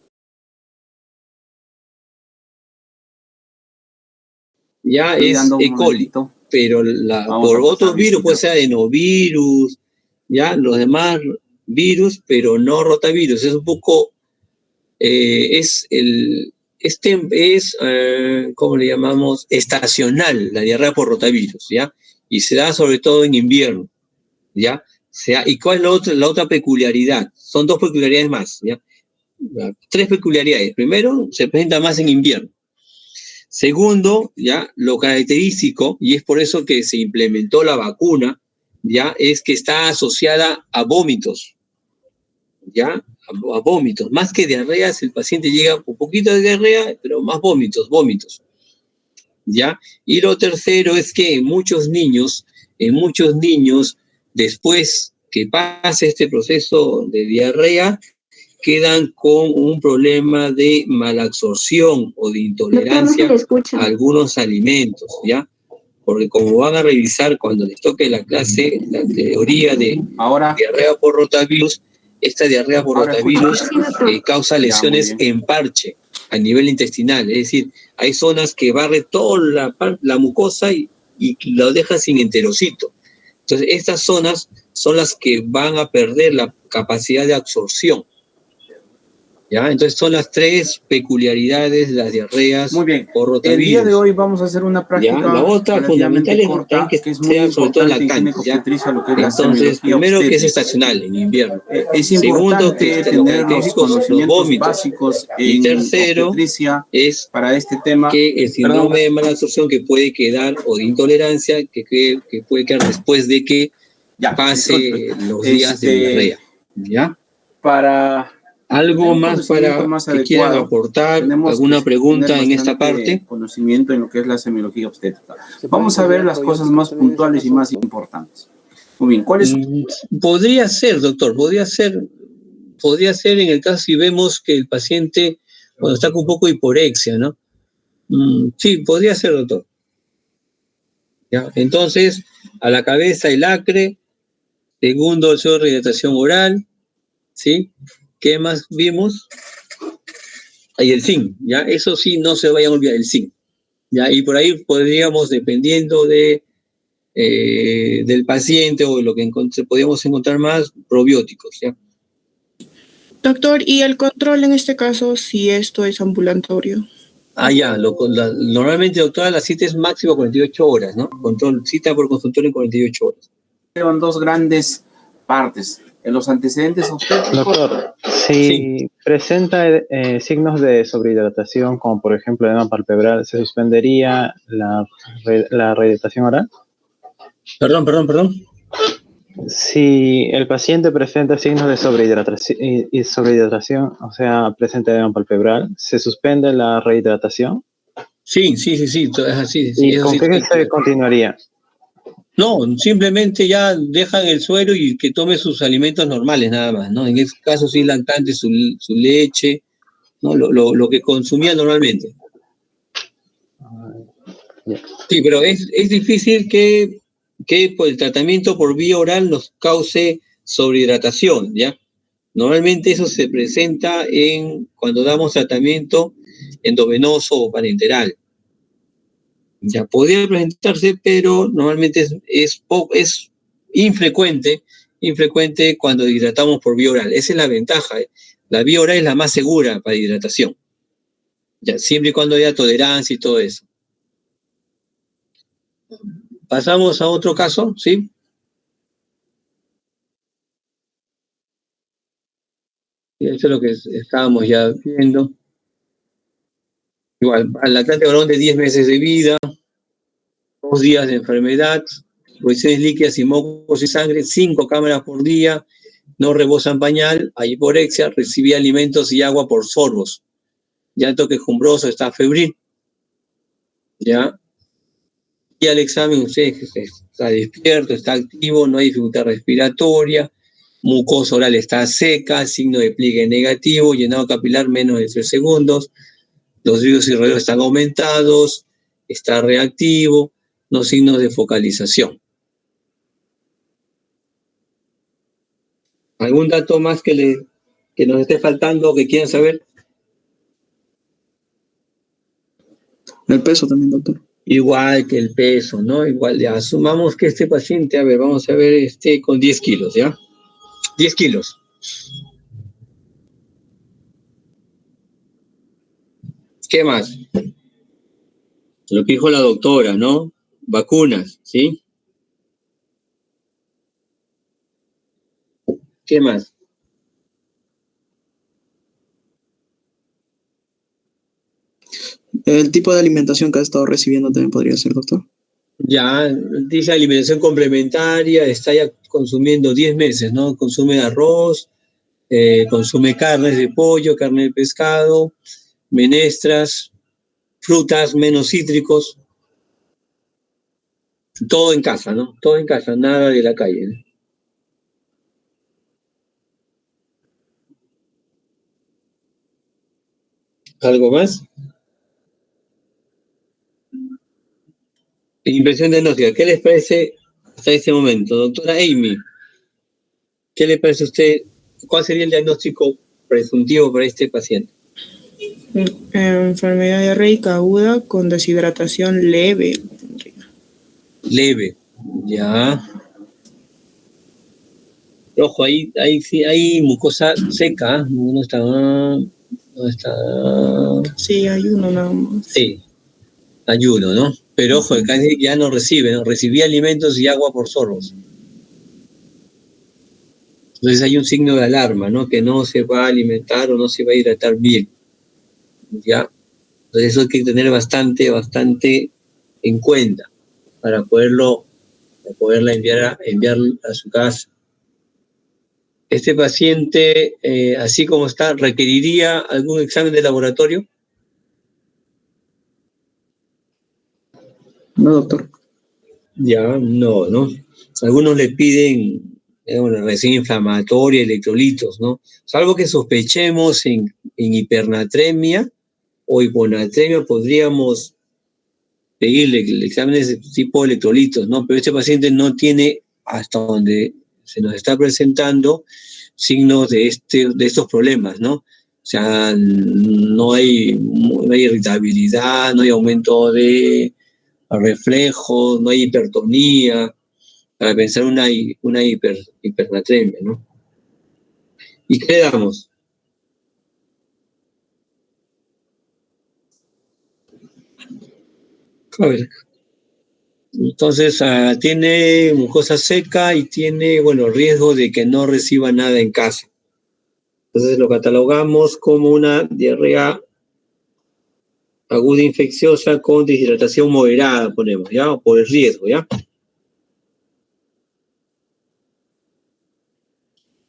ya Estoy es dando un E. coli, momentito. pero Vamos por a pasar otros virus, visita. puede ser adenovirus, ya los demás virus, pero no rotavirus. Es un poco, ¿cómo le llamamos? Estacional, la diarrea por rotavirus, ¿ya? Y se da sobre todo en invierno, ¿ya? ¿Y cuál es la otra peculiaridad? Son dos peculiaridades más, ¿ya? Tres peculiaridades. Primero, se presenta más en invierno. Segundo, ya, lo característico, y es por eso que se implementó la vacuna, ya, es que está asociada a vómitos, ya, a vómitos. Más que diarreas, el paciente llega con un poquito de diarrea, pero más vómitos, ya. Y lo tercero es que en muchos niños, después que pase este proceso de diarrea, quedan con un problema de malabsorción o de Doctor, no se intolerancia le escucha. a algunos alimentos, ¿ya? Porque como van a revisar cuando les toque la clase, la teoría de Ahora, diarrea por rotavirus, esta diarrea por Ahora rotavirus causa Ya, muy lesiones bien. en parche a nivel intestinal, es decir, hay zonas que barre toda la mucosa y lo deja sin enterocito. Entonces, estas zonas son las que van a perder la capacidad de absorción. ¿Ya? Entonces son las tres peculiaridades de las diarreas muy bien. por rotavirus. El día de hoy vamos a hacer una práctica ¿Ya? La otra fundamental relativamente es corta, que que es muy sea sobre todo en importante en lactantes, ¿ya? ginecobstetricia, lo que es la Entonces, semiología primero que es obstétrica. estacional en invierno. Es Segundo, importante que los tener los característicos, los conocimientos vómitos. básicos Y en tercero, obstetricia es para este tema. que el síndrome de mala absorción que puede quedar, o de intolerancia, que puede quedar después de que pase los días de diarrea. ¿Ya? Para ¿Algo más para que quieran aportar? ¿Alguna pregunta en esta parte? Conocimiento en lo que es la semiología obstétrica. Vamos a ver las cosas más puntuales y más importantes. Muy bien, ¿cuál es? Podría ser, doctor, podría ser en el caso si vemos que el paciente, cuando está con un poco de hiporexia, ¿no? Sí, podría ser, doctor. ¿Ya? Entonces, a la cabeza el acre, segundo el suelo de rehidratación oral, ¿sí? ¿Qué más vimos? Ahí el zinc, ¿ya? Eso sí, no se vayan a olvidar, el zinc, ¿ya? Y por ahí podríamos, dependiendo del paciente o de lo que podríamos encontrar más, probióticos, ¿ya? Doctor, ¿y el control en este caso si esto es ambulatorio? Ya, normalmente, doctora, la cita es máximo 48 horas, ¿no? Cita por consultorio en 48 horas. Son dos grandes partes. En los antecedentes obstétricos. Doctor, si presenta signos de sobrehidratación, como por ejemplo edema palpebral, ¿se suspendería la rehidratación oral? Perdón. Si el paciente presenta signos de sobrehidratación, o sea, presenta edema palpebral, ¿se suspende la rehidratación? Sí, es así. Sí, ¿Y eso con sí. qué se continuaría? No, simplemente ya dejan el suero y que tome sus alimentos normales nada más, ¿no? En este caso sí lactante, su leche, ¿no? Lo que consumía normalmente. Sí, pero es difícil que pues, el tratamiento por vía oral nos cause sobrehidratación, ¿ya? Normalmente eso se presenta cuando damos tratamiento endovenoso o parenteral. Ya podría presentarse, pero normalmente es infrecuente cuando hidratamos por vía oral. Esa es la ventaja, ¿eh? La vía oral es la más segura para hidratación, ya, siempre y cuando haya tolerancia y todo eso. Pasamos a otro caso, ¿sí? Y esto es lo que estábamos ya viendo. Igual, al lactante varón de 10 meses de vida, 2 días de enfermedad, posiciones líquidas y mocos y sangre, 5 cámaras por día, no rebosan pañal, hay hiporexia, recibía alimentos y agua por sorbos. Ya toque quejumbroso, está febril. ¿Ya? Y al examen usted está despierto, está activo, no hay dificultad respiratoria, mucosa oral está seca, signo de pliegue negativo, llenado capilar menos de 3 segundos, los ríos y rodeos están aumentados, está reactivo, no signos de focalización. ¿Algún dato más que nos esté faltando o que quieran saber? El peso también, doctor. Igual que el peso, ¿no? Igual, ya asumamos que este paciente, a ver, vamos a ver, con 10 kilos, ¿ya? 10 kilos. ¿Qué más? Lo que dijo la doctora, ¿no? Vacunas, ¿sí? ¿Qué más? El tipo de alimentación que ha estado recibiendo también podría ser, doctor. Ya, dice alimentación complementaria, está ya consumiendo 10 meses, ¿no? Consume arroz, consume carnes de pollo, carne de pescado, menestras, frutas menos cítricos, todo en casa, ¿no? Todo en casa, nada de la calle, ¿no? ¿Algo más? Impresión diagnóstica, ¿qué les parece hasta este momento? Doctora Amy, ¿qué le parece a usted? ¿Cuál sería el diagnóstico presuntivo para este paciente? Enfermedad diarreica aguda con deshidratación leve. Leve, ya. Ojo, ahí sí hay mucosa seca, no está. Sí, hay uno nada más. Sí, ayuno, ¿no? Pero ojo, acá ya no recibe, ¿no? Recibía alimentos y agua por sorbos. Entonces hay un signo de alarma, ¿no? Que no se va a alimentar o no se va a hidratar bien. ¿Ya? Entonces eso hay que tener bastante en cuenta para poderla enviar a su casa. Este paciente, así como está, ¿requeriría algún examen de laboratorio? No, doctor. Ya, no. Algunos le piden una reacción inflamatoria, electrolitos, ¿no? Salvo que sospechemos en hipernatremia o hiponatremia, podríamos pedirle el examen de ese tipo de electrolitos, ¿no? Pero este paciente no tiene, hasta donde se nos está presentando, signos de estos problemas, ¿no? O sea, no hay irritabilidad, no hay aumento de reflejos, no hay hipertonía, para pensar una hipernatremia, ¿no? ¿Y qué le damos? A ver. Entonces, tiene mucosa seca y tiene, bueno, riesgo de que no reciba nada en casa. Entonces lo catalogamos como una diarrea aguda infecciosa con deshidratación moderada, ponemos, ¿ya? O por el riesgo, ¿ya?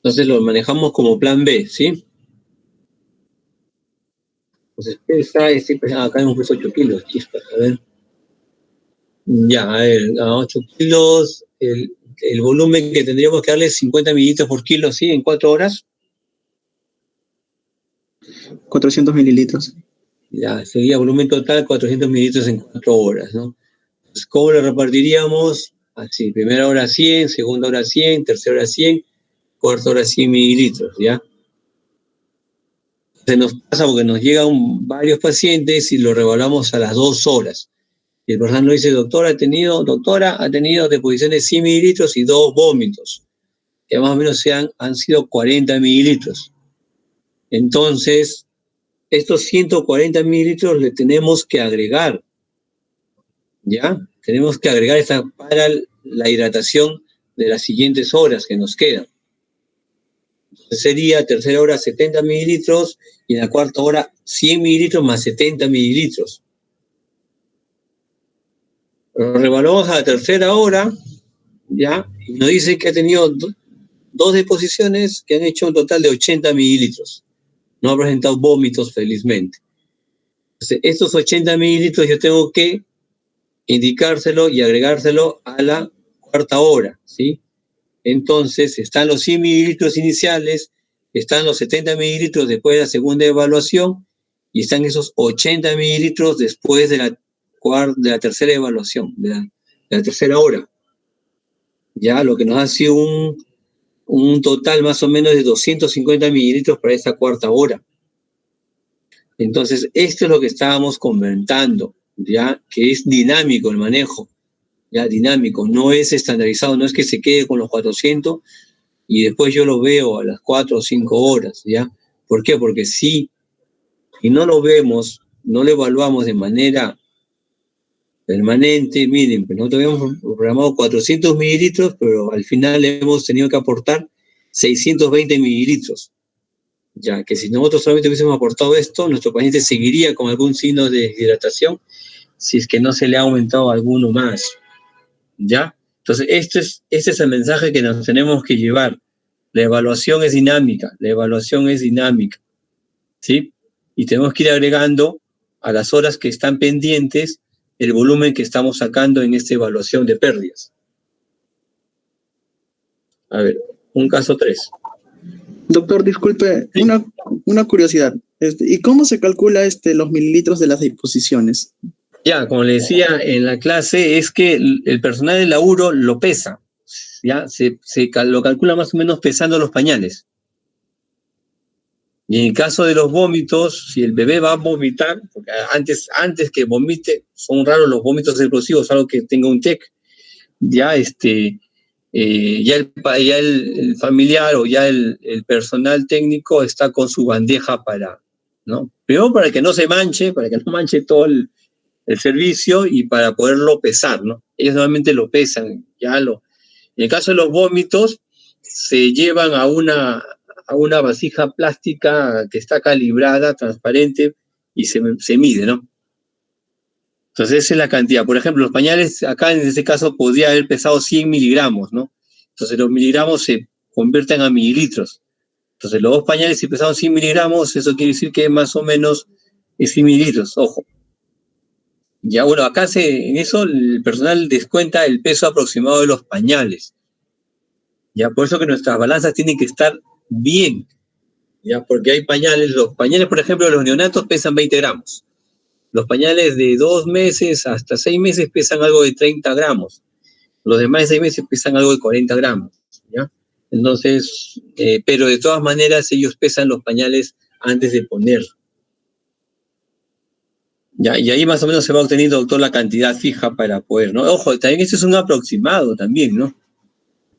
Entonces lo manejamos como plan B, ¿sí? Entonces pesa, acá hemos puesto 8 kilos, chispas, a ver. Ya, a ver, a 8 kilos, el volumen que tendríamos que darle es 50 mililitros por kilo, ¿sí? En 4 horas. 400 mililitros. Ya, sería volumen total 400 mililitros en 4 horas, ¿no? Entonces, ¿cómo lo repartiríamos? Así, primera hora 100, segunda hora 100, tercera hora 100, cuarta hora 100 mililitros, ¿ya? Se nos pasa porque nos llegan varios pacientes y lo revaluamos a las 2 horas. Y el personal nos dice, doctora, ha tenido deposiciones de 100 mililitros y 2 vómitos, que más o menos han sido 40 mililitros. Entonces, estos 140 mililitros le tenemos que agregar, ¿ya? Tenemos que agregar esta para la hidratación de las siguientes horas que nos quedan. Entonces sería tercera hora 70 mililitros y en la cuarta hora 100 mililitros más 70 mililitros. Lo revaluamos a la tercera hora, ¿ya? Y nos dice que ha tenido 2 deposiciones que han hecho un total de 80 mililitros. No ha presentado vómitos, felizmente. Entonces, estos 80 mililitros yo tengo que indicárselo y agregárselo a la cuarta hora, ¿sí? Entonces, están los 100 mililitros iniciales, están los 70 mililitros después de la segunda evaluación y están esos 80 mililitros después de la tercera evaluación, de la tercera hora. Ya, lo que nos hace un total más o menos de 250 mililitros para esta cuarta hora. Entonces, esto es lo que estábamos comentando, ya, que es dinámico el manejo, ya, dinámico, no es estandarizado, no es que se quede con los 400 y después yo lo veo a las 4 o 5 horas, ya. ¿Por qué? Porque si no lo vemos, no lo evaluamos de manera permanente, miren, pues nosotros habíamos programado 400 mililitros, pero al final hemos tenido que aportar 620 mililitros. Ya que si nosotros solamente hubiésemos aportado esto, nuestro paciente seguiría con algún signo de deshidratación si es que no se le ha aumentado alguno más. ¿Ya? Entonces, este es el mensaje que nos tenemos que llevar. La evaluación es dinámica, ¿sí? Y tenemos que ir agregando a las horas que están pendientes el volumen que estamos sacando en esta evaluación de pérdidas. A ver, un caso 3. Doctor, disculpe, Sí. una curiosidad. ¿Y cómo se calcula los mililitros de las disposiciones? Ya, como le decía en la clase, es que el personal de laburo lo pesa, ya, lo calcula más o menos pesando los pañales. Y en el caso de los vómitos, si el bebé va a vomitar, porque antes que vomite, son raros los vómitos explosivos, algo que tenga un TEC, ya ya el familiar o ya el personal técnico está con su bandeja ¿no? Primero para que no se manche, para que no manche todo el servicio y para poderlo pesar, ¿no? Ellos normalmente lo pesan, en el caso de los vómitos, se llevan a una vasija plástica que está calibrada, transparente, y se mide, ¿no? Entonces esa es la cantidad. Por ejemplo, los pañales, acá en este caso podría haber pesado 100 miligramos, ¿no? Entonces los miligramos se convierten a mililitros. Entonces los 2 pañales si pesaban 100 miligramos, eso quiere decir que más o menos es 100 mililitros, ojo. Ya, bueno, acá en eso el personal descuenta el peso aproximado de los pañales. Ya, por eso que nuestras balanzas tienen que estar bien. Ya, porque hay pañales, los pañales, por ejemplo, de los neonatos pesan 20 gramos. Los pañales de 2 meses hasta 6 meses pesan algo de 30 gramos. Los demás de 6 meses pesan algo de 40 gramos. ¿Ya? Entonces, pero de todas maneras ellos pesan los pañales antes de poner. Ya, y ahí más o menos se va obteniendo, doctor, la cantidad fija para poder, ¿no? Ojo, también esto es un aproximado también, ¿no?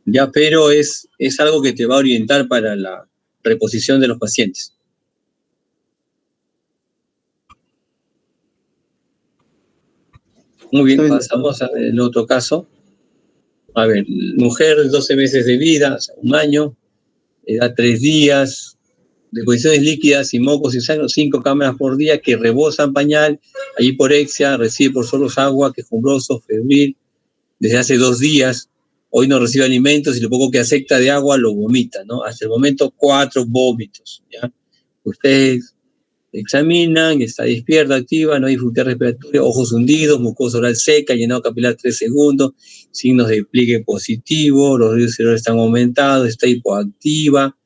Ya, pero es algo que te va a orientar para la reposición de los pacientes. Muy bien, pasamos al otro caso. A ver, mujer, 12 meses de vida, o sea, 1 año, edad 3 días, deposiciones líquidas y mocos y sangre, 5 cámaras por día que rebosan pañal, hiporexia, recibe por solos agua, quejumbroso, febril, desde hace 2 días. hoy no recibe alimentos y lo poco que acepta de agua lo vomita, ¿no? Hasta el momento 4 vómitos, ¿ya? Ustedes examinan, está despierta, activa, no hay dificultad respiratoria, ojos hundidos, mucosa oral seca, llenado capilar 3 segundos, signos de pliegue positivo, los ríos cerebrales están aumentados, está hipoactiva,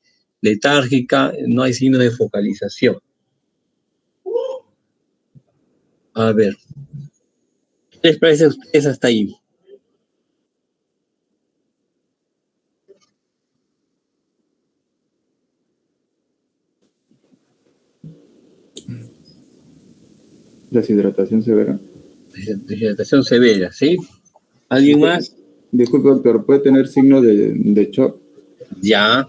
letárgica, no hay signos de focalización. A ver, ¿qué les parece a ustedes hasta ahí? Deshidratación severa. Deshidratación severa, ¿sí? ¿Alguien más? Disculpe, doctor, ¿puede tener signo de shock? Ya,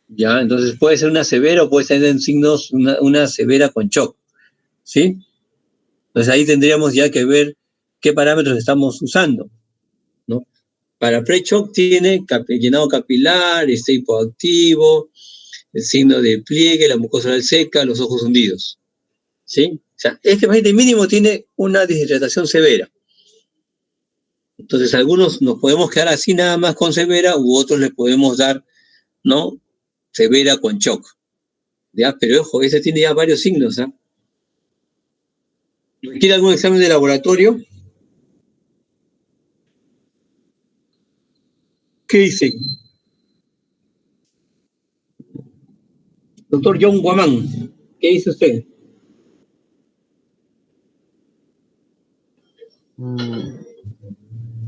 entonces puede ser una severa o puede ser signos, una severa con shock, ¿sí? Entonces ahí tendríamos ya que ver qué parámetros estamos usando, ¿no? Para pre-shock tiene llenado capilar, está hipoactivo, el signo de pliegue, la mucosa oral seca, los ojos hundidos, ¿sí? O sea, este paciente mínimo tiene una deshidratación severa. Entonces, algunos nos podemos quedar así nada más con severa, u otros le podemos dar, ¿no? Severa con shock. ¿Ya? Pero ojo, ese tiene ya varios signos, ¿ah? ¿Requiere algún examen de laboratorio? ¿Qué dice? Doctor John Guamán, ¿qué dice usted?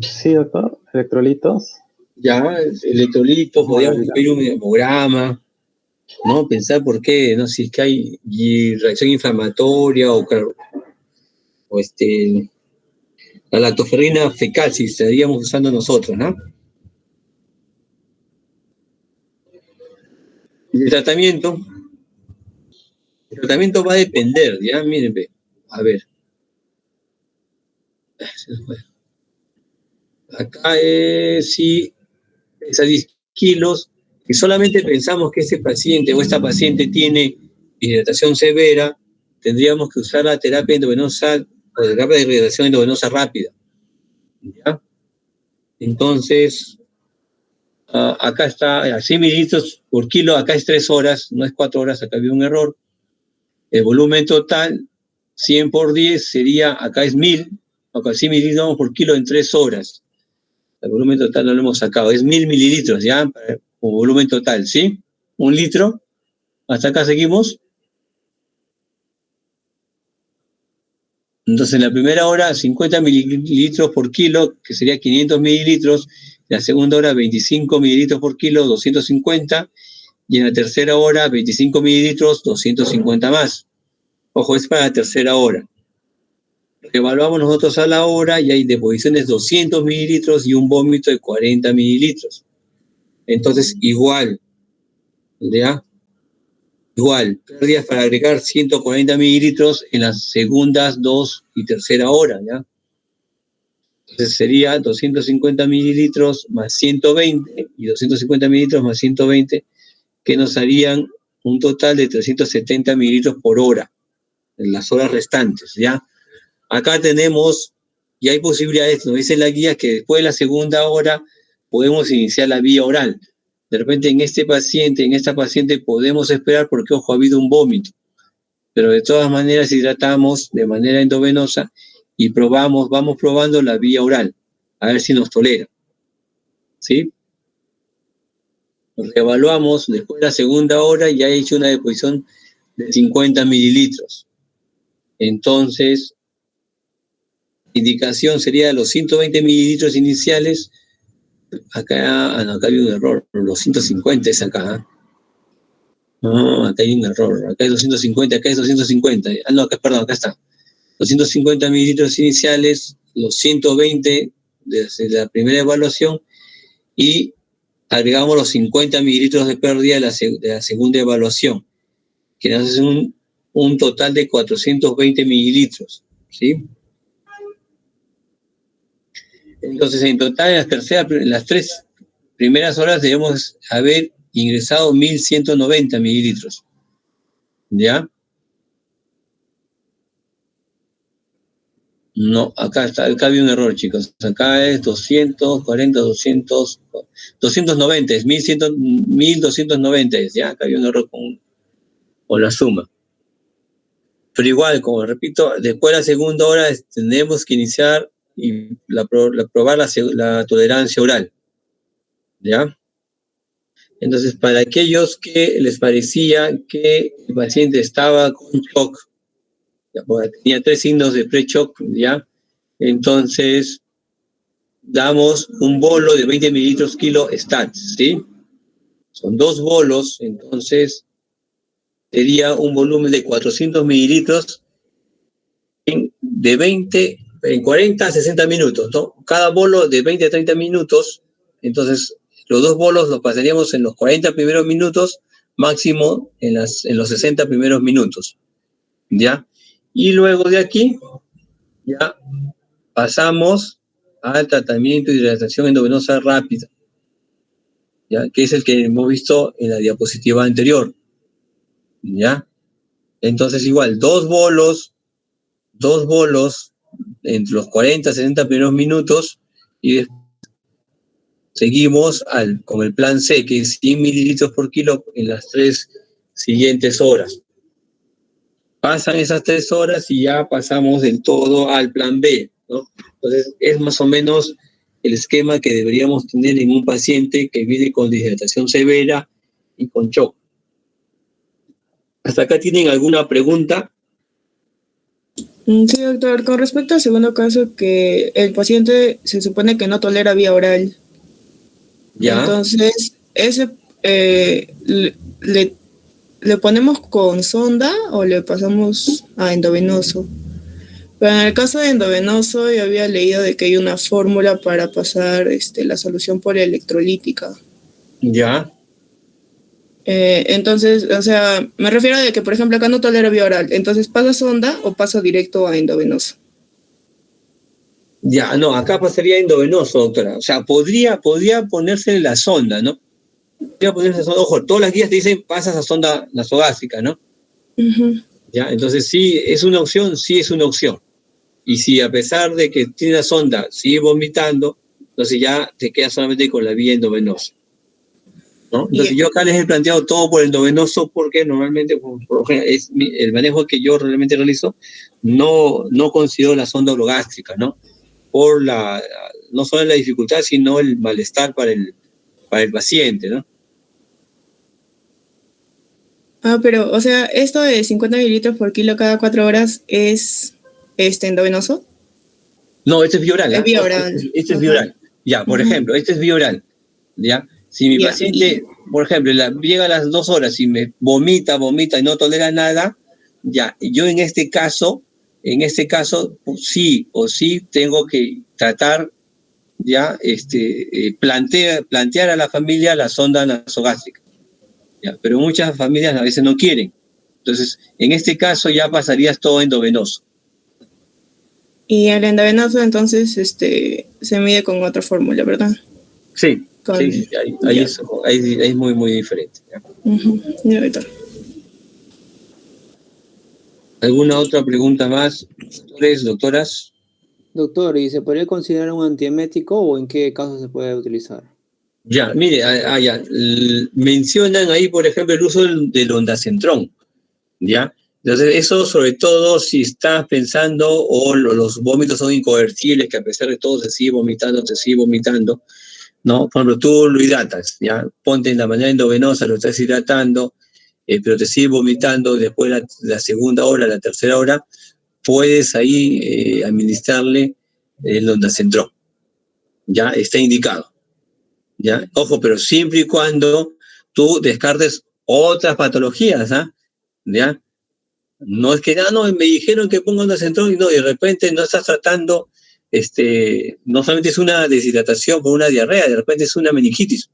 Sí, doctor, electrolitos. Ya, electrolitos, podríamos pedir un hemograma, ¿no? Pensar por qué, ¿no? Si es que hay reacción inflamatoria o la lactoferrina fecal, si estaríamos usando nosotros, ¿no? El tratamiento va a depender, ¿ya? Miren, a ver. Acá sí, es a 10 kilos, y solamente pensamos que ese paciente o esta paciente tiene hidratación severa, tendríamos que usar la terapia endovenosa o la terapia de irrigación endovenosa rápida. ¿Ya? Entonces, acá está a 100 mililitros por kilo, acá es 3 horas, no es 4 horas, acá había un error. El volumen total, 100 por 10 sería, acá es 1000, acá 100 mililitros por kilo en 3 horas. El volumen total no lo hemos sacado, es 1000 mililitros, ¿ya? Como volumen total, ¿sí? 1 litro. Hasta acá seguimos. Entonces, en la primera hora, 50 mililitros por kilo, que sería 500 mililitros. En la segunda hora, 25 mililitros por kilo, 250. Y en la tercera hora, 25 mililitros, 250 más. Ojo, es para la tercera hora. Evaluamos nosotros a la hora y hay deposiciones 200 mililitros y un vómito de 40 mililitros. Entonces, igual, ¿ya? Igual, pérdidas para agregar 140 mililitros en las segundas 2 y tercera hora, ¿ya? Entonces sería 250 mililitros más 120 y 250 mililitros más 120, que nos harían un total de 370 mililitros por hora en las horas restantes, ¿ya? Acá tenemos, y hay posibilidades, nos dice la guía, que después de la segunda hora podemos iniciar la vía oral. De repente en esta paciente podemos esperar porque, ojo, ha habido un vómito. Pero de todas maneras hidratamos de manera endovenosa y vamos probando la vía oral, a ver si nos tolera. ¿Sí? Nos reevaluamos después de la segunda hora y ya he hecho una deposición de 50 mililitros. Entonces, indicación sería los 120 mililitros iniciales. Acá había un error, los 150 es acá. No, acá hay un error, acá es 250, acá es 250. No, acá está. Los 150 mililitros iniciales, los 120 desde la primera evaluación y agregamos los 50 mililitros de pérdida de la segunda evaluación, que nos hace un total de 420 mililitros, ¿sí? Entonces, en total, en las 3 primeras horas debemos haber ingresado 1190 mililitros, ¿ya? No, acá había un error, chicos. Acá es 240, 290, es 1290, ya, acá había un error con la suma. Pero igual, como repito, después de la segunda hora tenemos que iniciar y probar la tolerancia oral, ¿ya? Entonces, para aquellos que les parecía que el paciente estaba con shock, ya, tenía 3 signos de pre-shock, ¿ya? Entonces, damos un bolo de 20 mililitros kilo STAT, ¿sí? Son 2 bolos, entonces sería un volumen de 400 mililitros en 40 a 60 minutos, ¿no? Cada bolo de 20 a 30 minutos, entonces los 2 bolos los pasaríamos en los 40 primeros minutos, máximo en los 60 primeros minutos, ¿ya? Y luego de aquí, ya pasamos al tratamiento de hidratación endovenosa rápida, ¿ya? Que es el que hemos visto en la diapositiva anterior, ¿ya? Entonces igual, 2 bolos entre los 40 a 60 primeros minutos y después seguimos con el plan C, que es 100 mililitros por kilo en las 3 siguientes horas. Pasan esas 3 horas y ya pasamos del todo al plan B, ¿no? Entonces es más o menos el esquema que deberíamos tener en un paciente que viene con deshidratación severa y con shock. ¿Hasta acá tienen alguna pregunta? Sí, doctor. Con respecto al segundo caso, que el paciente se supone que no tolera vía oral. ¿Ya? Entonces, ese le ponemos con sonda o le pasamos a endovenoso. Pero en el caso de endovenoso, yo había leído de que hay una fórmula para pasar la solución por electrolítica. ¿Ya? Entonces, o sea, me refiero a de que, por ejemplo, acá no tolera vía oral. Entonces, ¿pasa sonda o pasa directo a endovenoso? Ya, no, acá pasaría endovenoso, doctora. O sea, podría ponerse la sonda, ¿no? Podría ponerse la sonda. Ojo, todas las guías te dicen pasas a sonda nasogástrica, ¿no? Uh-huh. Ya, entonces sí, es una opción, sí es una opción. Y si a pesar de que tiene la sonda sigue vomitando, entonces ya te quedas solamente con la vía endovenosa, ¿no? Entonces yo acá les he planteado todo por endovenoso porque normalmente es el manejo que yo realmente realizo, no considero la sonda orogástrica, ¿no? Por no solo la dificultad, sino el malestar para el paciente, ¿no? Pero, o sea, esto de 50 mililitros por kilo cada 4 horas es endovenoso. No, este es bioral. Es bioral. Este es bioral. Ya, por ejemplo, este es bioral. ¿Ya? Si mi paciente, por ejemplo, llega a las 2 horas y me vomita y no tolera nada, ya, yo en este caso, sí tengo que tratar, ya, plantear a la familia la sonda nasogástrica. Ya, pero muchas familias a veces no quieren. Entonces, en este caso ya pasarías todo endovenoso. Y el endovenoso entonces se mide con otra fórmula, ¿verdad? Sí, ahí es muy, muy diferente. ¿Ya? Uh-huh. ¿Alguna otra pregunta más, doctores, doctoras? Doctor, ¿y se podría considerar un antiemético o en qué caso se puede utilizar? Ya, mire, mencionan ahí, por ejemplo, el uso del ondansetron, ¿ya? Entonces, eso sobre todo si estás pensando o los vómitos son inconversibles, que a pesar de todo se sigue vomitando, ¿no? Por ejemplo, tú lo hidratas, ¿ya? Ponte en la manera endovenosa, lo estás hidratando, pero te sigue vomitando, después la segunda hora, la tercera hora, puedes ahí administrarle el ondansetron, ¿ya? Está indicado, ¿ya? Ojo, pero siempre y cuando tú descartes otras patologías, ¿ah? ¿Ya? No es que, no, me dijeron que ponga ondansetron y no, y de repente no estás tratando, no solamente es una deshidratación por una diarrea, de repente es una meningitis,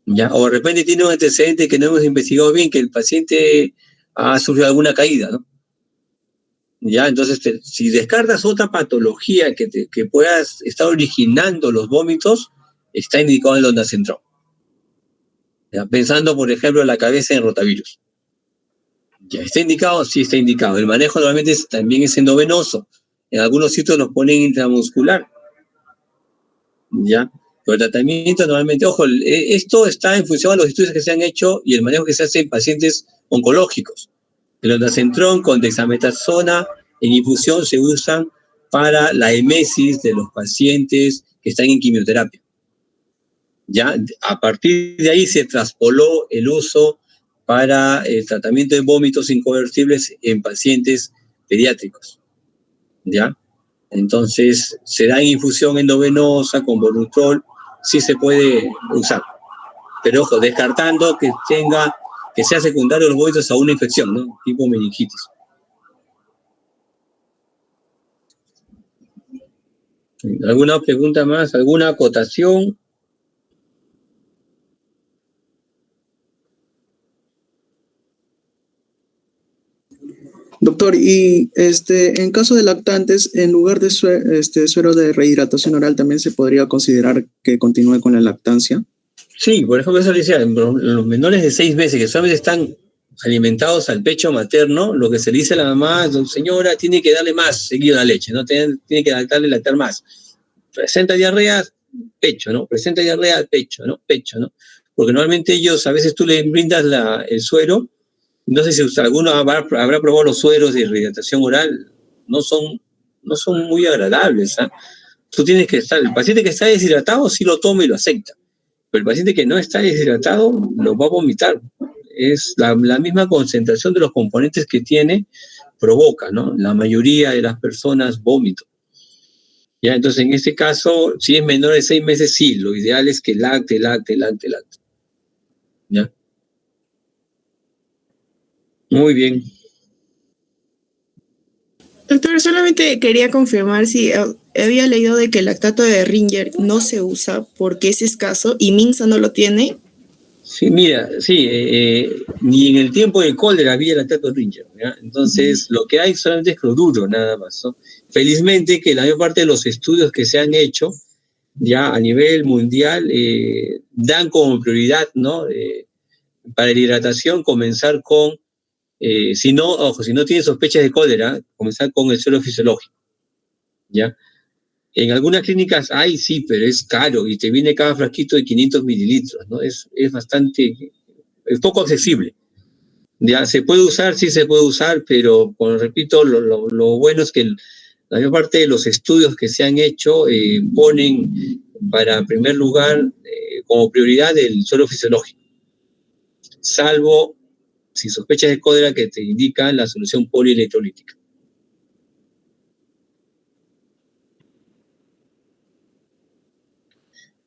¿ya? O de repente tiene un antecedente que no hemos investigado bien, que el paciente ha sufrido alguna caída, ¿no? ¿Ya? Entonces, si descartas otra patología que puedas estar originando los vómitos, está indicado el ondansetron. Pensando, por ejemplo, en la cabeza en rotavirus. ¿Ya está indicado? Sí está indicado. El manejo normalmente también es endovenoso, En algunos sitios los ponen intramuscular, ¿ya? Pero el tratamiento normalmente, ojo, esto está en función a los estudios que se han hecho y el manejo que se hace en pacientes oncológicos. El ondansetron con dexametasona en infusión se usan para la emesis de los pacientes que están en quimioterapia. Ya, a partir de ahí se traspoló el uso para el tratamiento de vómitos inconvertibles en pacientes pediátricos. ¿Ya? Entonces, se da en infusión endovenosa con Volutrol, sí se puede usar. Pero ojo, descartando que sea secundario los vómitos a una infección, ¿no? Tipo meningitis. ¿Alguna pregunta más? ¿Alguna acotación? Doctor, y en caso de lactantes, en lugar de suero de rehidratación oral, ¿también se podría considerar que continúe con la lactancia? Sí, por ejemplo, eso le decía, los menores de 6 meses que solamente están alimentados al pecho materno, lo que se le dice a la mamá, señora, tiene que darle más seguido la leche, ¿no? Tiene que lactar más. Presenta diarrea, pecho, ¿no? Presenta diarrea, pecho, ¿no? Pecho, ¿no? Porque normalmente ellos, a veces tú le brindas el suero, no sé si alguno habrá probado los sueros de rehidratación oral, no son muy agradables, ¿ah? Tú tienes que el paciente que está deshidratado sí lo toma y lo acepta, pero el paciente que no está deshidratado lo va a vomitar. Es la misma concentración de los componentes que tiene provoca, ¿no? La mayoría de las personas vómito. Ya, entonces en este caso, si es menor de 6 meses, sí, lo ideal es que lacte. ¿Ya? Muy bien. Doctor, solamente quería confirmar si había leído de que el lactato de Ringer no se usa porque es escaso y Minsa no lo tiene. Sí, mira, sí, ni en el tiempo del cólera había lactato Ringer, ¿ya? Entonces, lo que hay solamente es cloruro, nada más, ¿no? Felizmente que la mayor parte de los estudios que se han hecho ya a nivel mundial dan como prioridad, ¿no? Para la hidratación comenzar con, si no tiene sospechas de cólera, comenzar con el suero fisiológico, ¿ya? En algunas clínicas hay, sí, pero es caro y te viene cada frasquito de 500 mililitros, ¿no? Es poco accesible. Ya, ¿se puede usar? Sí se puede usar, pero, como repito, lo bueno es que la mayor parte de los estudios que se han hecho ponen para primer lugar como prioridad el suero fisiológico, salvo si sospechas de cólera que te indican la solución polielectrolítica.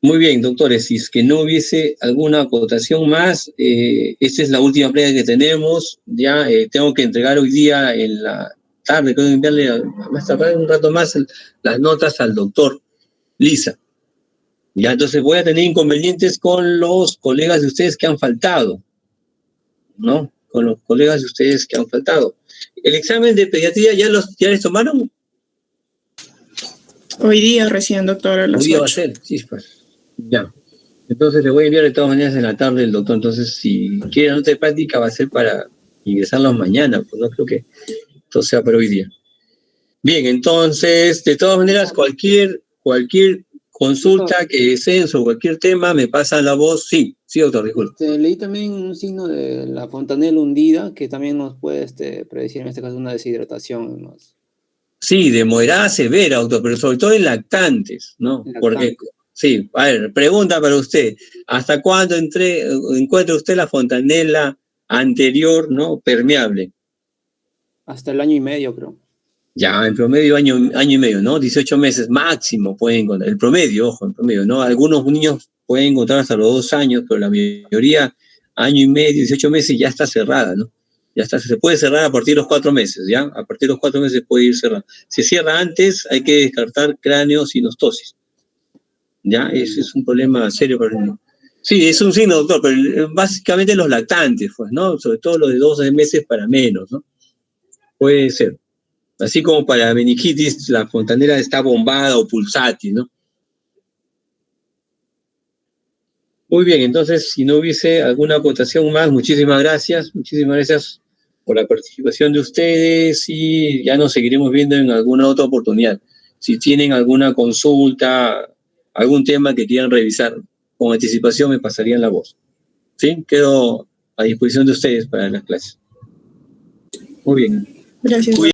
Muy bien, doctores, si es que no hubiese alguna acotación más, esta es la última prueba que tenemos. Ya tengo que entregar hoy día en la tarde, tengo que enviarle más tarde un rato más las notas al doctor Lisa. Ya, entonces voy a tener inconvenientes con los colegas de ustedes que han faltado, ¿no? Con los colegas de ustedes que han faltado. ¿El examen de pediatría ya les tomaron? Hoy día recién, doctor, a las Hoy día 8. va a ser, chispas. Ya. Entonces le voy a enviar de todas maneras en la tarde el doctor. Entonces, si quiere nota de práctica, va a ser para ingresarlos mañana. Pues no creo que esto sea para hoy día. Bien, entonces, de todas maneras, cualquier consulta que deseen sobre cualquier tema, me pasan la voz. Sí, doctor, disculpe. Leí también un signo de la fontanela hundida que también nos puede predecir en este caso una deshidratación, ¿no? Sí, de moderada a severa, doctor, pero sobre todo en lactantes, ¿no? Porque, sí, a ver, pregunta para usted, ¿hasta cuándo encuentra usted la fontanela anterior, ¿no? Permeable? Hasta el 1.5 años, creo. Ya, en promedio año y medio, ¿no? 18 meses máximo pueden encontrar. El promedio, ojo, el promedio, ¿no? Algunos niños pueden encontrar hasta los 2 años, pero la mayoría, año y medio, 18 meses, ya está cerrada, ¿no? Ya está, se puede cerrar a partir de los 4 meses, ¿ya? A partir de los 4 meses puede ir cerrado. Si cierra antes, hay que descartar craneosinostosis. ¿Ya? Ese es un problema serio para el niño. Sí, es un signo, doctor, pero básicamente los lactantes, pues, ¿no? Sobre todo los de 12 meses para menos, ¿no? Puede ser. Así como para meningitis, la fontanela está bombada o pulsátil, ¿no? Muy bien, entonces, si no hubiese alguna acotación más, muchísimas gracias por la participación de ustedes y ya nos seguiremos viendo en alguna otra oportunidad. Si tienen alguna consulta, algún tema que quieran revisar con anticipación, me pasarían la voz. ¿Sí? Quedo a disposición de ustedes para las clases. Muy bien. Gracias.